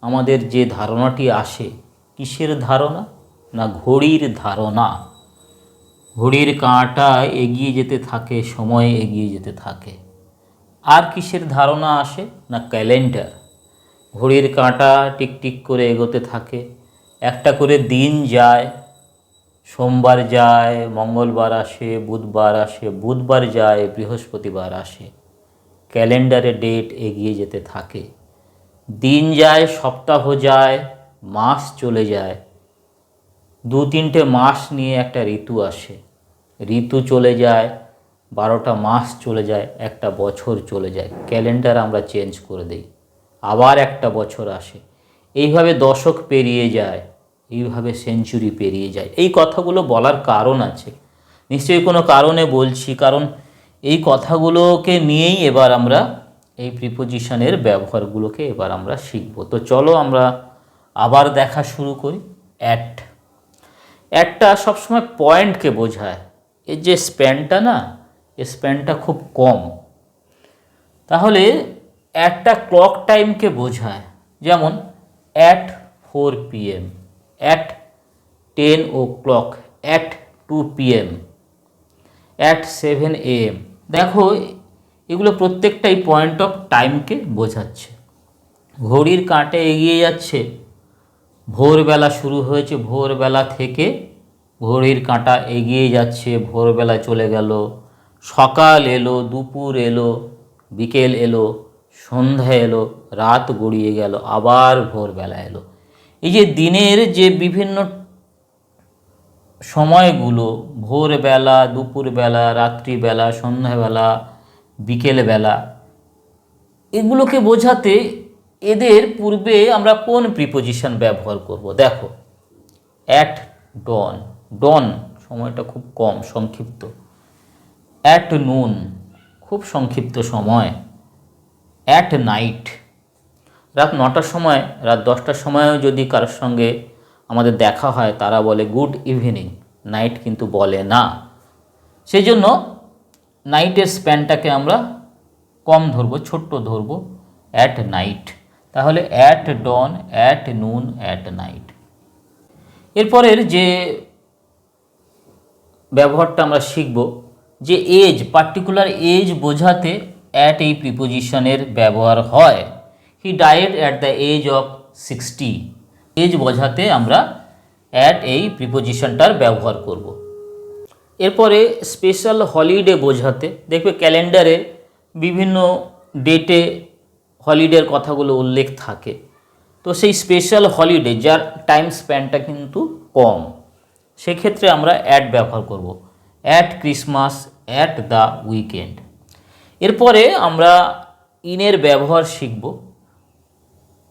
আমাদের যে ধারণাটি আসে, কিসের ধারণা? না ঘড়ির ধারণা। ঘড়ির কাঁটা এগিয়ে যেতে থাকে, সময় এগিয়ে যেতে থাকে। আর কিসের ধারণা আসে? না ক্যালেন্ডার। ঘড়ির কাঁটা টিকটিক করে এগোতে থাকে, একটা করে দিন যায়, সোমবার যায়, মঙ্গলবার আসে, বুধবার আসে, বুধবার যায়, বৃহস্পতিবার আসে। ক্যালেন্ডারে ডেট এগিয়ে যেতে থাকে, দিন যায়, সপ্তাহ যায়, মাস চলে যায়, 2-3টে মাস নিয়ে একটা ঋতু আসে, ঋতু চলে যায়, 12টা মাস চলে যায়, একটা বছর চলে যায়। ক্যালেন্ডার আমরা চেঞ্জ করে দিই, আবার একটা বছর আসে, এইভাবে দশক পেরিয়ে যায়, এইভাবে সেঞ্চুরি পেরিয়ে যায়। এই কথাগুলো বলার কারণ আছে, নিশ্চয়ই কোনো কারণে বলছি, কারণ এই কথাগুলোকে নিয়েই এবার আমরা এই প্রিপোজিশনের ব্যবহারগুলোকে এবার আমরা শিখব। তো চলো আমরা আবার দেখা শুরু করি। অ্যাট, অ্যাটটা সবসময় পয়েন্টকে বোঝায়। এর যে স্প্যানটা না, এই স্প্যানটা খুব কম। তাহলে একটা ক্লক টাইমকে বোঝায়, যেমন at 4 PM, at 10 o'clock, at 2 PM, at 7 AM। দেখো এগুলো প্রত্যেকটাই পয়েন্ট অফ টাইমকে বোঝাচ্ছে। ঘড়ির কাঁটা এগিয়ে যাচ্ছে, ভোরবেলা শুরু হয়েছে, ভোরবেলা থেকে ঘড়ির কাঁটা এগিয়ে যাচ্ছে, ভোরবেলা চলে গেল, সকাল এলো, দুপুর এলো, বিকেল এলো, সন্ধ্যা এলো, রাত গড়িয়ে গেল, আবার ভোরবেলা এলো। এই যে দিনের যে বিভিন্ন সময়গুলো, ভোরবেলা, দুপুরবেলা, রাত্রিবেলা, সন্ধ্যাবেলা, বিকেলবেলা, এগুলোকে বোঝাতে এদের পূর্বে আমরা কোন প্রিপোজিশন ব্যবহার করব? দেখো, অ্যাট ডন, ডন সময়টা খুব কম, সংক্ষিপ্ত। অ্যাট নুন খুব সংক্ষিপ্ত সময়। অ্যাট নাইট রাত 9টার সময়, রাত 10টার সময়ও যদি কারোর সঙ্গে আমাদের দেখা হয়, তারা বলে গুড ইভিনিং, নাইট কিন্তু বলে না। সেই জন্য নাইটের স্প্যানটাকে আমরা কম ধরবো, ছোট্ট ধরবো, অ্যাট নাইট। তাহলে at dawn, at noon, at night. এরপরের যে ব্যবহারটা আমরা শিখব, যে এজ, পার্টিকুলার এজ বোঝাতে অ্যাট এই প্রিপোজিশনের ব্যবহার হয়। He died at the age of 60, age বোঝাতে আমরা অ্যাট এই প্রিপোজিশনটার ব্যবহার করব। এরপরে স্পেশাল হলিডে বোঝাতে, দেখবে ক্যালেন্ডারে বিভিন্ন ডেটে হলিডের কথাগুলো উল্লেখ থাকে। তো সেই স্পেশাল হলিডে যার টাইম স্প্যানটা কিন্তু কম, সেক্ষেত্রে আমরা অ্যাট ব্যবহার করব। At Christmas, at the weekend. এরপরে আমরা ইনের ব্যবহার শিখব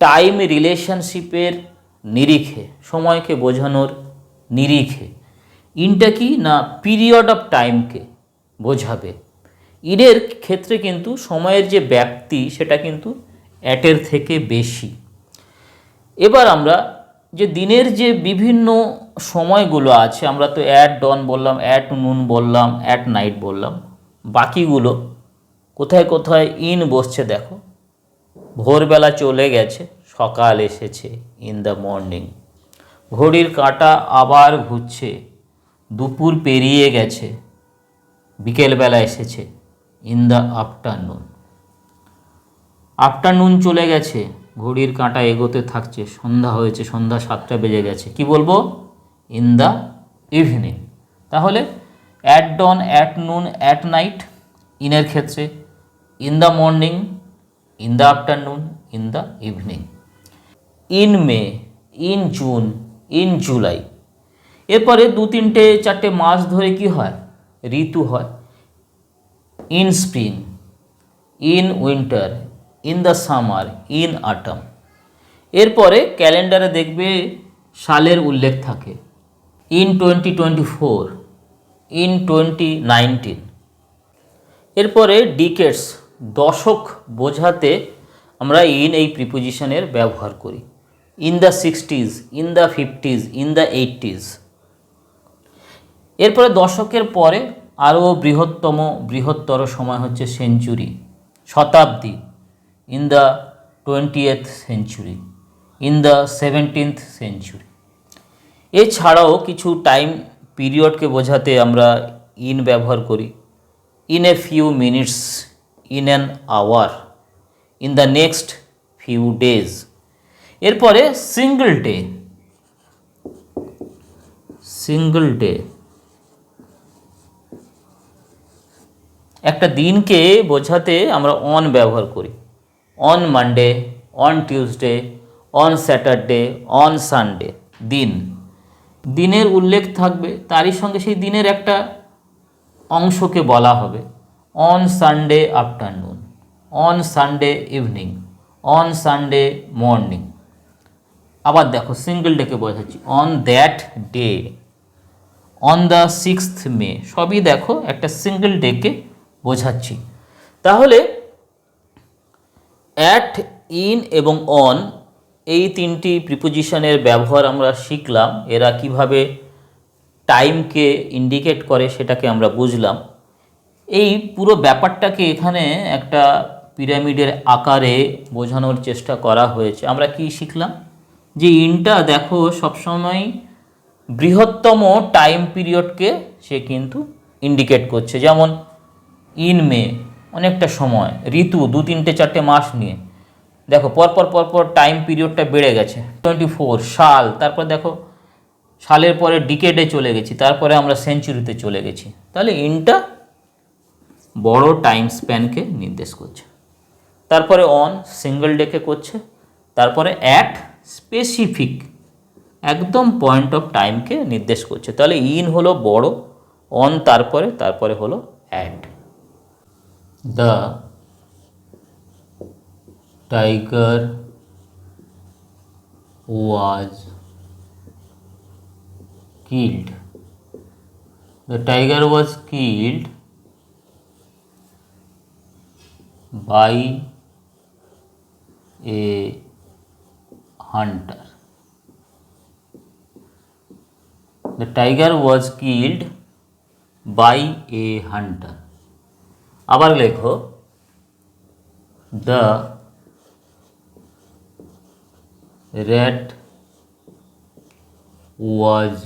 টাইম রিলেশনশিপের নিরিখে, সময়কে বোঝানোর নিরিখে। ইনটা কি না পিরিয়ড অফ টাইমকে বোঝাবে। ইনের ক্ষেত্রে কিন্তু সময়ের যে ব্যাপ্তি সেটা কিন্তু অ্যাটের থেকে বেশি। এবার আমরা যে দিনের যে বিভিন্ন সময়গুলো আছে, আমরা তো অ্যাট ডন বললাম, অ্যাট নুন বললাম, অ্যাট নাইট বললাম, বাকিগুলো কোথায় কোথায় ইন বসছে দেখো। ভোরবেলা চলে গেছে, সকাল এসেছে, ইন দ্য মর্নিং। ঘড়ির কাঁটা আবার ঘুরছে, দুপুর পেরিয়ে গেছে, বিকেলবেলা এসেছে, ইন দ্য আফটারনুন। আফটারনুন চলে গেছে, ঘড়ির কাঁটা এগোতে থাকছে, সন্ধ্যা হয়েছে, সন্ধ্যা 7টা বেজে গেছে, কি বলবো? In the evening. তাহলে at dawn, at noon, at night. ইনের ক্ষেত্রে in the morning, in the afternoon, in the evening. In May, in June, in July. এরপরে 2-3-4 মাস ধরে কি হয়? ঋতু হয়। In spring, in winter, in the summer, in autumn. এরপরে ক্যালেন্ডারে দেখবে সালের উল্লেখ থাকে, ইন 2024, ইন 2019। এরপরে ডিকেটস, দশক বোঝাতে আমরা ইন এই প্রিপোজিশনের ব্যবহার করি, in the 60s, in the 50s, in the 80s। এরপরে দশকের পরে আরও বৃহত্তর সময় হচ্ছে সেঞ্চুরি, শতাব্দী, in the 20th century, in the 17th century. এছাড়াও কিছু টাইম পিরিয়ডকে বোঝাতে আমরা ইন ব্যবহার করি, in a few minutes, in an hour, in the next few days. এরপরে সিঙ্গল ডে, সিঙ্গল ডে একটা দিনকে বোঝাতে আমরা অন ব্যবহার করি, on Monday, on Tuesday, on Saturday, on Sunday. দিন, দিনের উল্লেখ থাকবে, তারই সঙ্গে সেই দিনের একটা অংশকে বলা হবে, on Sunday afternoon, on Sunday evening, on Sunday morning. আবার দেখো সিঙ্গল ডেকে বোঝাচ্ছি, on that day, on the 6th মে। সবই দেখো একটা সিঙ্গল ডেকে বোঝাচ্ছি। তাহলে অ্যাট, ইন এবং অন এই তিনটি প্রিপোজিশনের ব্যবহার আমরা শিখলাম। এরা কিভাবে টাইমকে ইন্ডিকেট করে সেটাকে আমরা বুঝলাম। এই পুরো ব্যাপারটাকে এখানে একটা পিরামিডের আকারে বোঝানোর চেষ্টা করা হয়েছে। আমরা কি শিখলাম, যে ইনটা দেখো সবসময় বৃহত্তম টাইম পিরিয়ডকে সে কিন্তু ইন্ডিকেট করছে। যেমন ইন মে, অনেকটা সময়, ঋতু 2-3-4 মাস নিয়ে, দেখো পরপর টাইম পিরিয়ডটা বেড়ে গেছে। 24 সাল, তারপর দেখো সালের পরে ডিকেডে চলে গেছি, তারপরে আমরা সেঞ্চুরিতে চলে গেছি। তাহলে ইনটা বড় টাইম স্প্যানকে নির্দেশ করছে। তারপরে অন সিঙ্গল ডেকে করছে, তারপরে অ্যাট স্পেসিফিক একদম পয়েন্ট অফ টাইমকে নির্দেশ করছে। তাহলে ইন হলো বড়, অন তারপরে হলো at. The tiger was killed, the tiger was killed by a hunter. The tiger was killed by a hunter. আবার লেখো, the rat was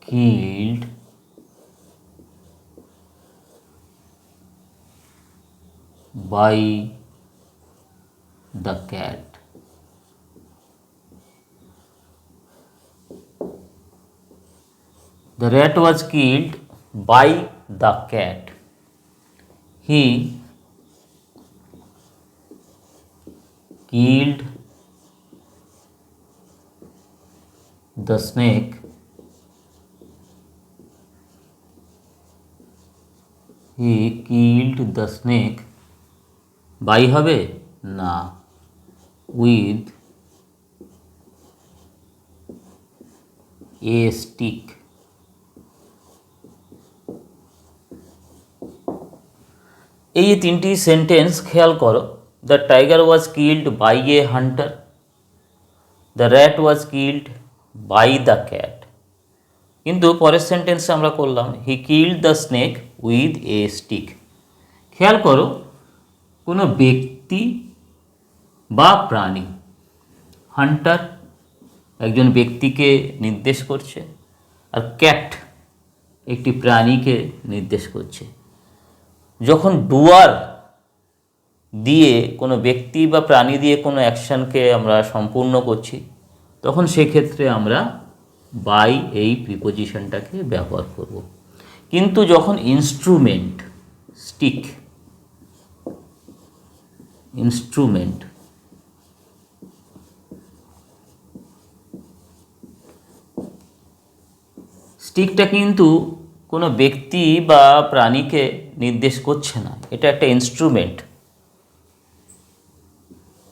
killed by the cat. The rat was killed by the cat. He killed the snake by হবে না, with a stick. এই তিনটি sentence খেয়াল করো, the tiger was killed by a hunter, the rat was killed by the cat. কিন্তু পরের সেন্টেন্সে আমরা করলাম, he killed the snake with a stick. খেয়াল করো, কোনো ব্যক্তি বা প্রাণী, হান্টার একজন ব্যক্তিকে নির্দেশ করছে, আর ক্যাট একটি প্রাণীকে নির্দেশ করছে। যখন ডুয়ার দিয়ে কোনো ব্যক্তি বা প্রাণী দিয়ে কোনো অ্যাকশানকে আমরা সম্পূর্ণ করছি, তখন সেক্ষেত্রে আমরা বাই এই প্রিপোজিশনটাকে ব্যবহার করব। কিন্তু যখন ইনস্ট্রুমেন্ট, স্টিক, ইনস্ট্রুমেন্ট, স্টিকটা কিন্তু কোনো ব্যক্তি বা প্রাণীকে নির্দেশ করছে না, এটা একটা ইনস্ট্রুমেন্ট,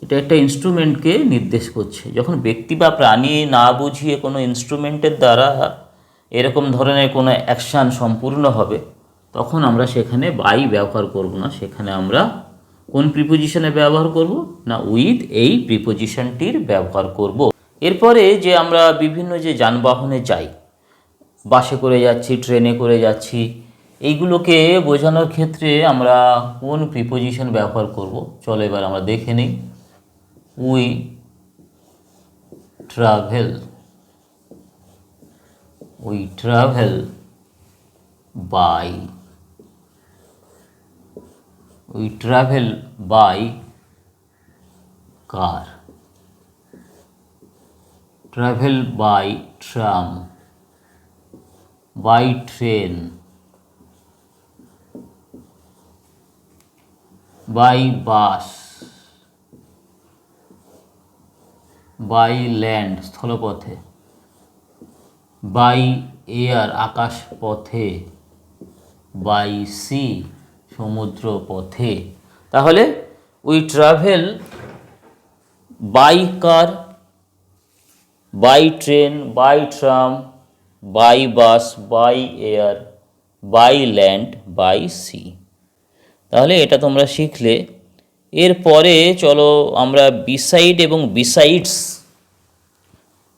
এটা একটা ইনস্ট্রুমেন্টকে নির্দেশ করছে। যখন ব্যক্তি বা প্রাণী না বুঝিয়ে কোনো ইনস্ট্রুমেন্টের দ্বারা এরকম ধরনের কোনো অ্যাকশান সম্পূর্ণ হবে, তখন আমরা সেখানে বাই ব্যবহার করব না, সেখানে আমরা কোন প্রিপোজিশনে ব্যবহার করব না, উইথ এই প্রিপোজিশনটির ব্যবহার করব। এরপরে যে আমরা বিভিন্ন যে যানবাহনে যাই, বাসে করে যাচ্ছি, ট্রেনে করে যাচ্ছি, এইগুলোকে বোঝানোর ক্ষেত্রে আমরা কোন প্রিপোজিশন ব্যবহার করব, চলো এবার আমরা দেখে নিই। We travel, we travel by, we travel by car, travel by tram, by train, by bus, by land স্থলপথে, বাই এয়ার আকাশ পথে, বাই সি সমুদ্র পথে। তাহলে we travel by car, by train, by tram, by bus, by air, by land, by sea. তাহলে এটা তোমরা শিখলে। এরপরে চলো আমরা বিসাইড এবং বিসাইডস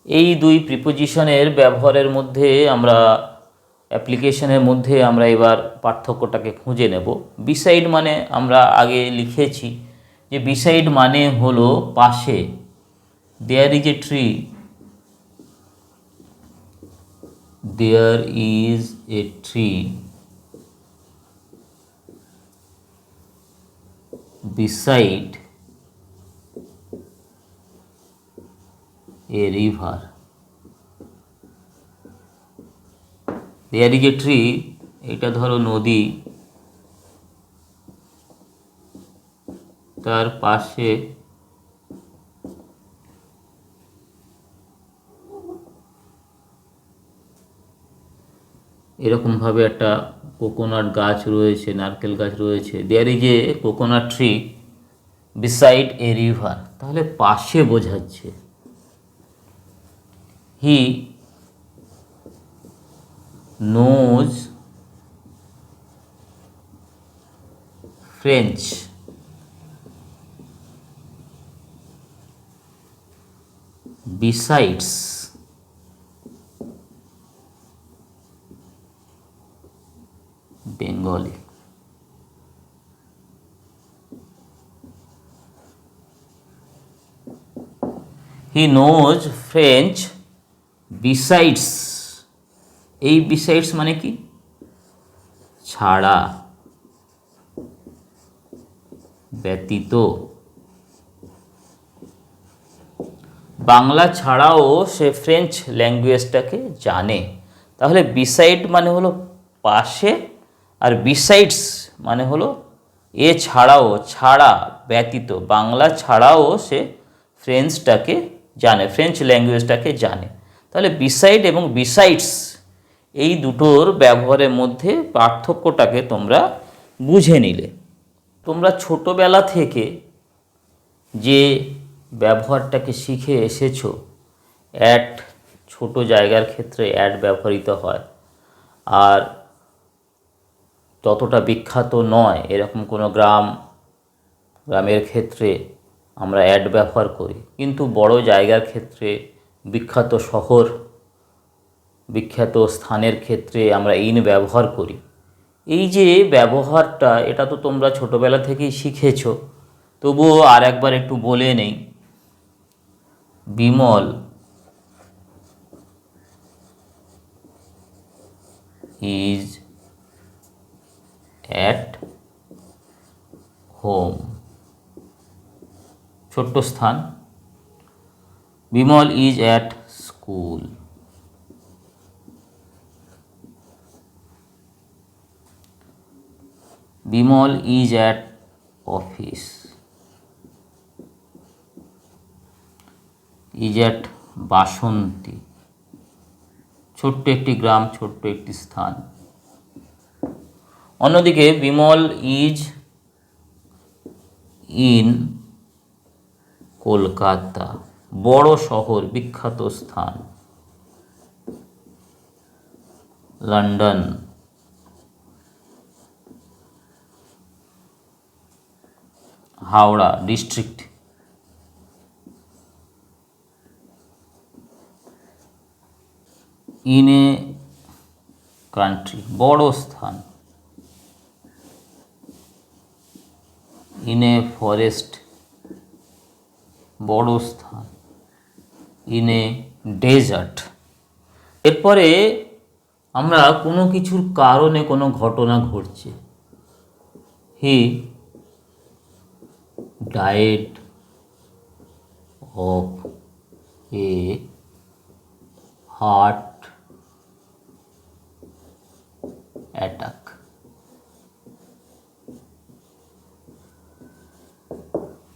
এই দুই প্রিপোজিশনের ব্যবহারের মধ্যে আমরা অ্যাপ্লিকেশনের মধ্যে আমরা এবার পার্থক্যটাকে খুঁজে নেব। বিসাইড মানে আমরা আগে লিখেছি যে বিসাইড মানে হলো পাশে, there is a tree, there is a tree beside a river. There is a tree, এটা ধরো নদী, তার পাশে এরকমভাবে একটা কোকোনাট গাছ রয়েছে, নারকেল গাছ রয়েছে। There is a coconut tree beside a river, তাহলে পাশে বোঝাচ্ছে। He knows French, besides Bengali. He knows French besides, এই বিসাইডস মানে কি, ছাড়া, ব্যতীত। বাংলা ছাড়াও সে ফ্রেঞ্চ ল্যাঙ্গুয়েজটাকে জানে। তাহলে বিসাইড মানে হলো পাশে, আর বিসাইডস মানে হলো এছাড়াও, ছাড়া, ব্যতীত। বাংলা ছাড়াও সে ফ্রেঞ্চটাকে জানে, ফ্রেঞ্চ ল্যাঙ্গুয়েজটাকে জানে। তাহলে বিসাইড এবং বিসাইডস এই দুটোর ব্যবহারের মধ্যে পার্থক্যটাকে তোমরা বুঝে নিলে। তোমরা ছোটোবেলা থেকে যে ব্যবহারটাকে শিখে এসেছো, অ্যাট ছোট জায়গার ক্ষেত্রে অ্যাট ব্যবহৃত হয়, আর ততটা বিখ্যাত নয় এরকম কোনো গ্রামের ক্ষেত্রে আমরা অ্যাট ব্যবহার করি, কিন্তু বড় জায়গার ক্ষেত্রে, বিখ্যাত শহর, বিখ্যাত স্থানের ক্ষেত্রে আমরা ইন ব্যবহার করি। এই যে ব্যবহারটা, এটা তো তোমরা ছোটোবেলা থেকেই শিখেছো, তবুও আর একবার একটু বলে নেই। বিমল ইজ অ্যাট হোম, ছোট্ট স্থান। Bimal is at school. Bimal is at office. Is at Basanti, ছোট্ট একটি গ্রাম, ছোট্ট একটি স্থান। অন্যদিকে বিমল ইজ ইন কলকাতা, বড় শহর, বিখ্যাত স্থান। London, Howrah district. In a country, বড় স্থান। ইন এ ফরেস্ট, বড় স্থান। In a desert. এরপরে আমরা কোনো কিছুর কারণে কোনো ঘটনা ঘটছে। He died of A heart attack.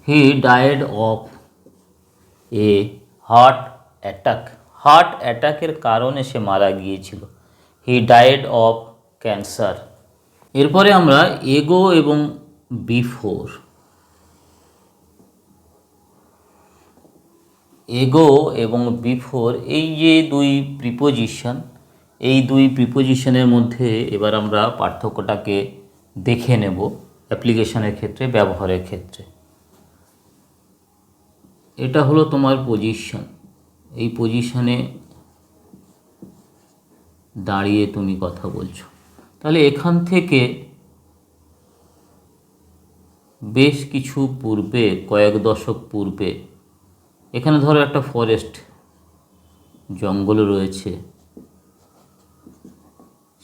He died of A heart attack, heart অ্যাটাকের কারণে সে মারা গিয়েছিল। He died of cancer. এরপরে আমরা এগো এবং বিফোর। এগো এবং বিফোর, এই যে দুই প্রিপোজিশন, এই দুই প্রিপোজিশনের মধ্যে এবার আমরা পার্থক্যটাকে দেখে নেব অ্যাপ্লিকেশনের ক্ষেত্রে, ব্যবহারের ক্ষেত্রে। এটা হলো তোমার পজিশন, এই পজিশনে দাঁড়িয়ে তুমি কথা বলছো। তাহলে এখান থেকে বেশ কিছু পূর্বে, কয়েক দশক পূর্বে, এখানে ধরো একটা ফরেস্ট, জঙ্গল রয়েছে,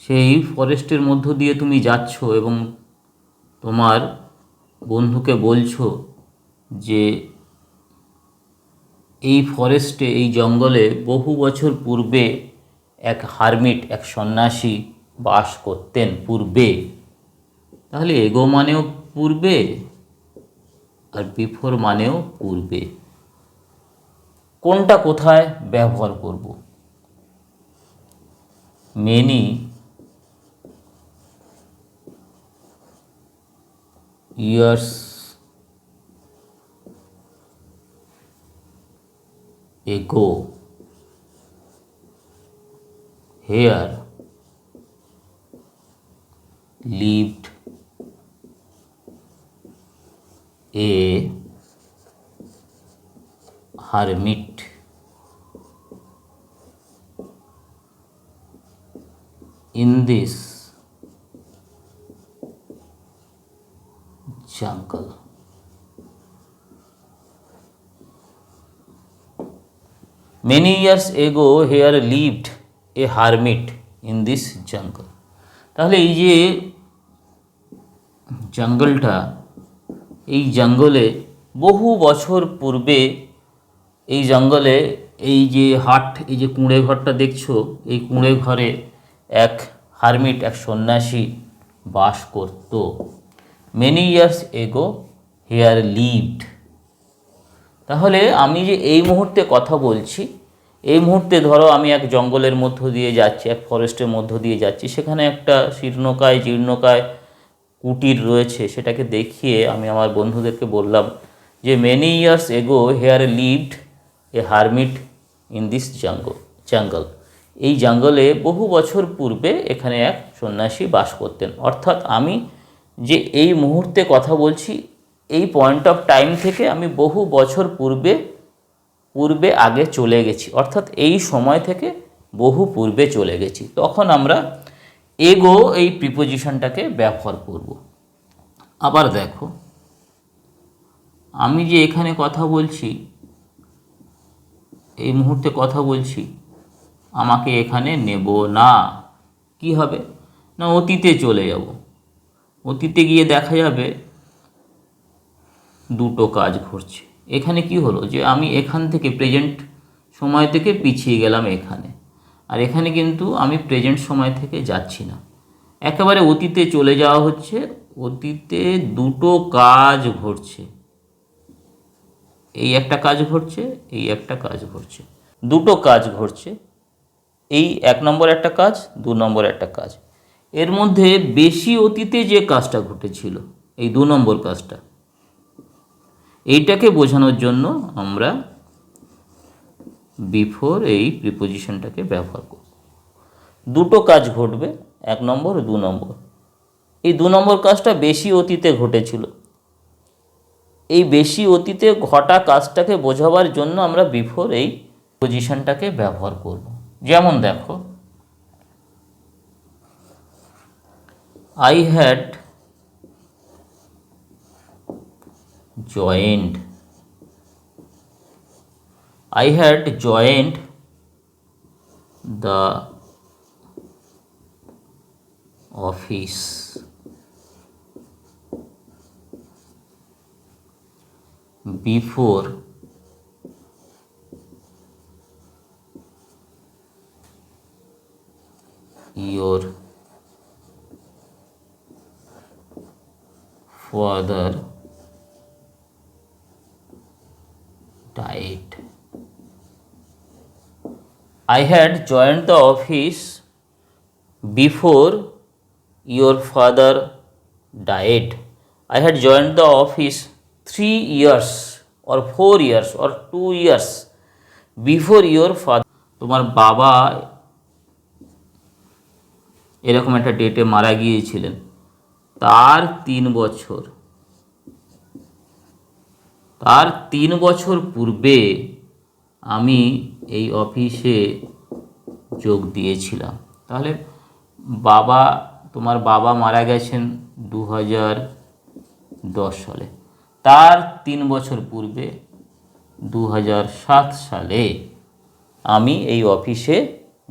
সেই ফরেস্টের মধ্য দিয়ে তুমি যাচ্ছ এবং তোমার বন্ধুকে বলছো যে এই ফরেস্টে, এই জঙ্গলে বহু বছর পূর্বে এক হারমিট, এক সন্ন্যাসী বাস করতেন পূর্বে। তাহলে এগো মানেও পূর্বে আর বিফোর মানেও পূর্বে। কোনটা কোথায় ব্যবহার করব? Many years ago here lived a hermit in this jungle. Many years ago here lived a hermit in this jungle. তাহলে এই যে জঙ্গলটা, এই জঙ্গলে বহু বছর পূর্বে, এই জঙ্গলে এই যে হাট, এই যে কুঁড়ে ঘরটা দেখছো, এই কুঁড়ে ঘরে এক হারমিট, এক সন্ন্যাসী বাস করত। Many years ago here lived. তাহলে আমি যে এই মুহূর্তে কথা বলছি, এই মুহূর্তে ধরো আমি এক জঙ্গলের মধ্য দিয়ে যাচ্ছি, এক ফরেস্টের মধ্য দিয়ে যাচ্ছি, সেখানে একটা শীর্ণকায় জীর্ণকায় কুটির রয়েছে, সেটাকে দেখিয়ে আমি আমার বন্ধুদেরকে বললাম যে many years ago here lived a hermit in this jungle. এই জঙ্গলে বহু বছর পূর্বে এখানে এক সন্ন্যাসী বাস করতেন। অর্থাৎ আমি যে এই মুহূর্তে কথা বলছি, এই পয়েন্ট অফ টাইম থেকে আমি বহু বছর পূর্বে আগে চলে গেছি, অর্থাৎ এই সময় থেকে বহু পূর্বে চলে গেছি। তখন আমরা এগো এই প্রিপোজিশনটাকে ব্যবহার করব। আবার দেখো, আমি যে এখানে কথা বলছি, এই মুহূর্তে কথা বলছি, আমাকে এখানে নেব না। কি হবে না, অতীতে চলে যাব। অতীতে গিয়ে দেখা যাবে দুটো কাজ ঘটছে। এখানে কি হলো যে আমি এখান থেকে প্রেজেন্ট সময় থেকে পিছিয়ে গেলাম এখানে, আর এখানে কিন্তু আমি প্রেজেন্ট সময় থেকে যাচ্ছি না, একেবারে অতীতে চলে যাওয়া হচ্ছে। অতীতে দুটো কাজ ঘটছে, এই একটা কাজ ঘটছে, এই একটা কাজ ঘটছে, দুটো কাজ ঘটছে। এই 1 নম্বর একটা কাজ, 2 নম্বর একটা কাজ। এর মধ্যে বেশি অতীতে যে কাজটা ঘটেছিল, এই 2 নম্বর কাজটা, এইটাকে বোঝানোর জন্য আমরা বিফোর এই প্রিপোজিশনটাকে ব্যবহার করব। দুটো কাজ ঘটবে, 1 নম্বর ও 2 নম্বর। এই 2 নম্বর কাজটা বেশি অতীতে ঘটেছিল। এই বেশি অতীতে ঘটা কাজটাকে বোঝাবার জন্য আমরা বিফোর এই পজিশনটাকে ব্যবহার করব। যেমন দেখো, I had joined the office before your father died. I had joined the office before your father died. I had joined the office 3 years or 4 years or 2 years before your father. তোমার বাবা এরকম একটা ডেটে মারা গিয়েছিলেন, তার 3 বছর পূর্বে আমি এই অফিসে যোগ দিয়েছিলাম। তাহলে তোমার বাবা মারা গেছেন 2010 সালে, তার 3 বছর পূর্বে 2007 সালে আমি এই অফিসে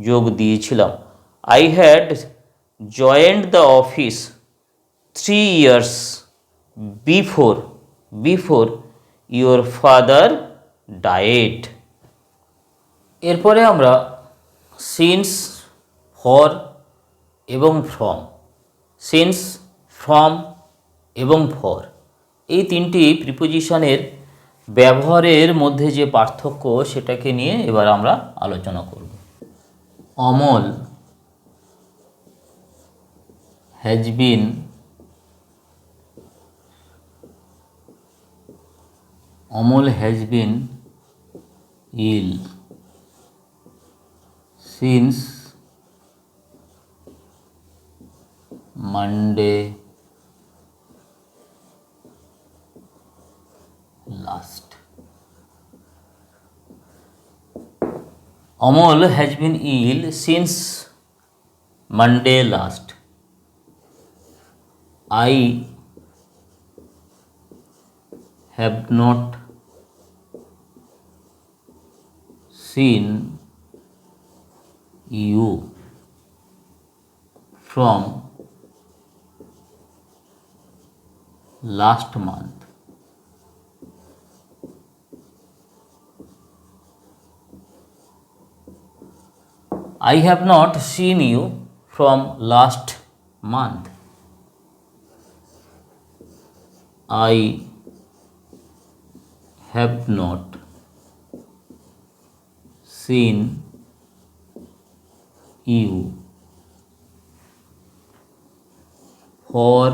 যোগ দিয়েছিলাম। I had joined the office 3 years before your father died. এরপরে আমরা সিন্স, ফর এবং ফ্রম, সিন্স, ফ্রম এবং ফর, এই 3টি প্রিপোজিশনের ব্যবহারের মধ্যে যে পার্থক্য সেটাকে নিয়ে এবার আমরা আলোচনা করব। Amal has been ill since Monday last. Amol has been ill since Monday last. I have not seen you from last month. I have not seen you from last month. I have not seen you for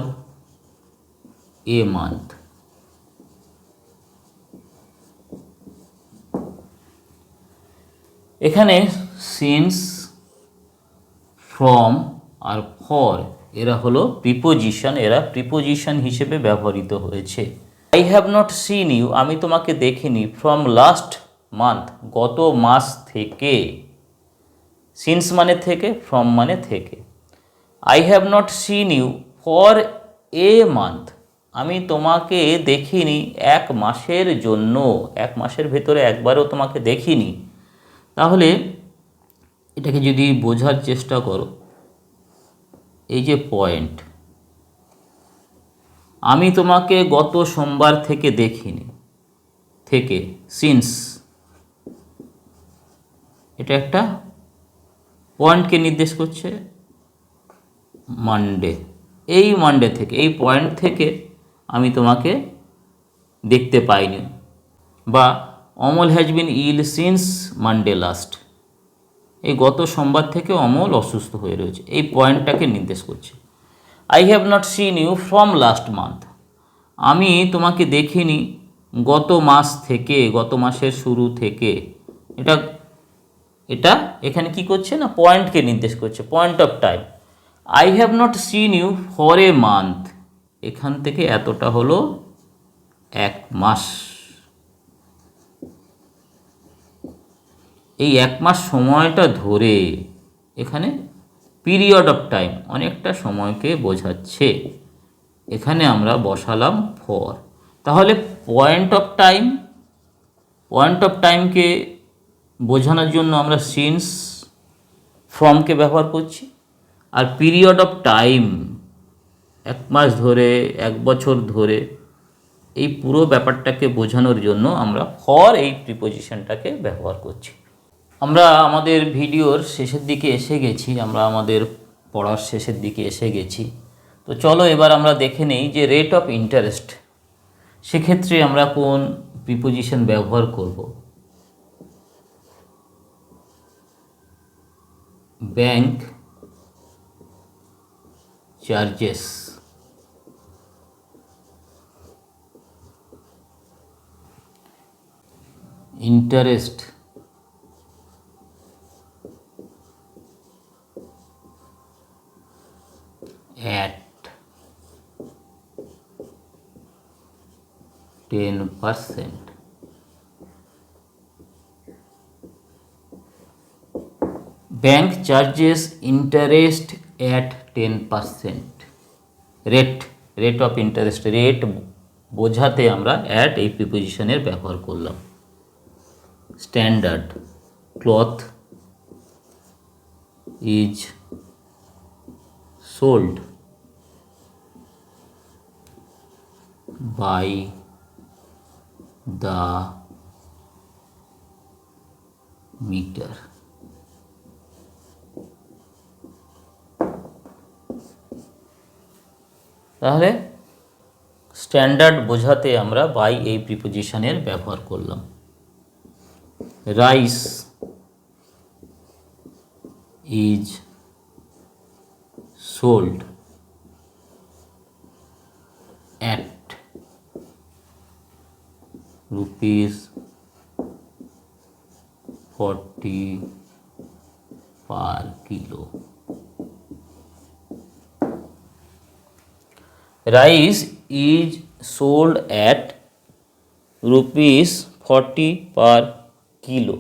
a month. এখানে since, from আর for এরা হলো preposition, এরা preposition হিসেবে ব্যবহৃত হয়েছে। I have not seen you, আমি তোমাকে দেখিনি, ফ্রম লাস্ট মান্থ, গত মাস থেকে। সিন্স মানে থেকে, ফ্রম মানে থেকে। I have not seen you for a month, আমি তোমাকে দেখিনি 1 মাসের জন্য, 1 মাসের ভেতরে একবারও তোমাকে দেখিনি। তাহলে এটাকে যদি বোঝার চেষ্টা করো, এই যে পয়েন্ট, আমি তোমাকে গত সোমবার থেকে দেখিনি, থেকে সিন্স, এটা একটা পয়েন্টকে নির্দেশ করছে। মানডে, এই মানডে থেকে, এই পয়েন্ট থেকে আমি তোমাকে দেখতে পাইনি। বা Amal has been ill since Monday last, এই গত সোমবার থেকে অমল অসুস্থ হয়ে রয়েছে, এই পয়েন্টটাকে নির্দেশ করছে। I have not seen you from last month, আমি তোমাকে দেখিনি গত মাস থেকে, গত মাসের শুরু থেকে। এটা এটা এখানে কি করছে না, পয়েন্টকে নির্দেশ করছে, point of time. I have not seen you for a month, এখান থেকে এতটা হলো 1 মাস। এই 1 মাস সময়টা ধরে, এখানে পিরিয়ড অফ টাইম অনেকটা সময়কে বোঝাচ্ছে, এখানে আমরা বসালাম ফর। তাহলে পয়েন্ট অফ টাইমকে বোঝানোর জন্য আমরা সিন্স ফ্রমকে ব্যবহার করছি। আর পিরিয়ড অফ টাইম 1 মাস ধরে, 1 বছর ধরে, এই পুরো ব্যাপারটাকে বোঝানোর জন্য আমরা ফর এই প্রিপোজিশনটাকে ব্যবহার করছি। আমরা আমাদের ভিডিওর শেষের দিকে এসে গেছি, আমরা আমাদের পড়ার শেষের দিকে এসে গেছি। তো চলো এবার আমরা দেখে নেই যে রেট অফ ইন্টারেস্ট, সেক্ষেত্রে আমরা কোন প্রিপোজিশন ব্যবহার করব। Bank charges interest at 10%. Bank charges interest at 10%. Rate of interest, rate বোঝাতে আমরা অ্যাট এই প্রিপোজিশনের ব্যবহার করলাম। Standard cloth is sold by the meter. তাহলে স্ট্যান্ডার্ড বোঝাতে আমরা বাই এই প্রিপোজিশনের ব্যবহার করলাম। Rice is sold at rupees 40 per kilo. Rice is sold at rupees 40 per kilo.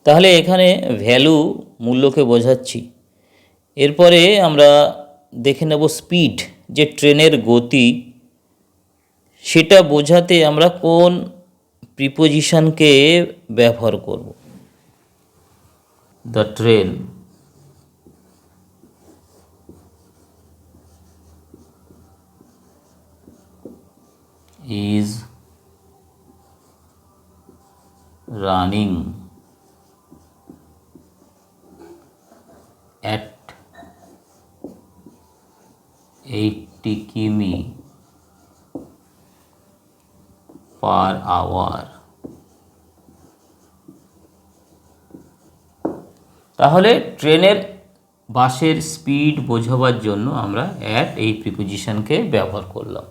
তাহলে এখানে ভ্যালু মূল্যকে বোঝাচ্ছি। এরপরে আমরা দেখে নেব স্পিড, যে ট্রেনের গতি, সেটা বোঝাতে আমরা কোন প্রিপোজিশনকে ব্যবহার করব। The train is running at 80 কিমি per hour. তাহলে ট্রেনের, বাসের স্পিড বোঝাবার জন্য আমরা অ্যাট এই প্রিপোজিশনকে ব্যবহার করলাম।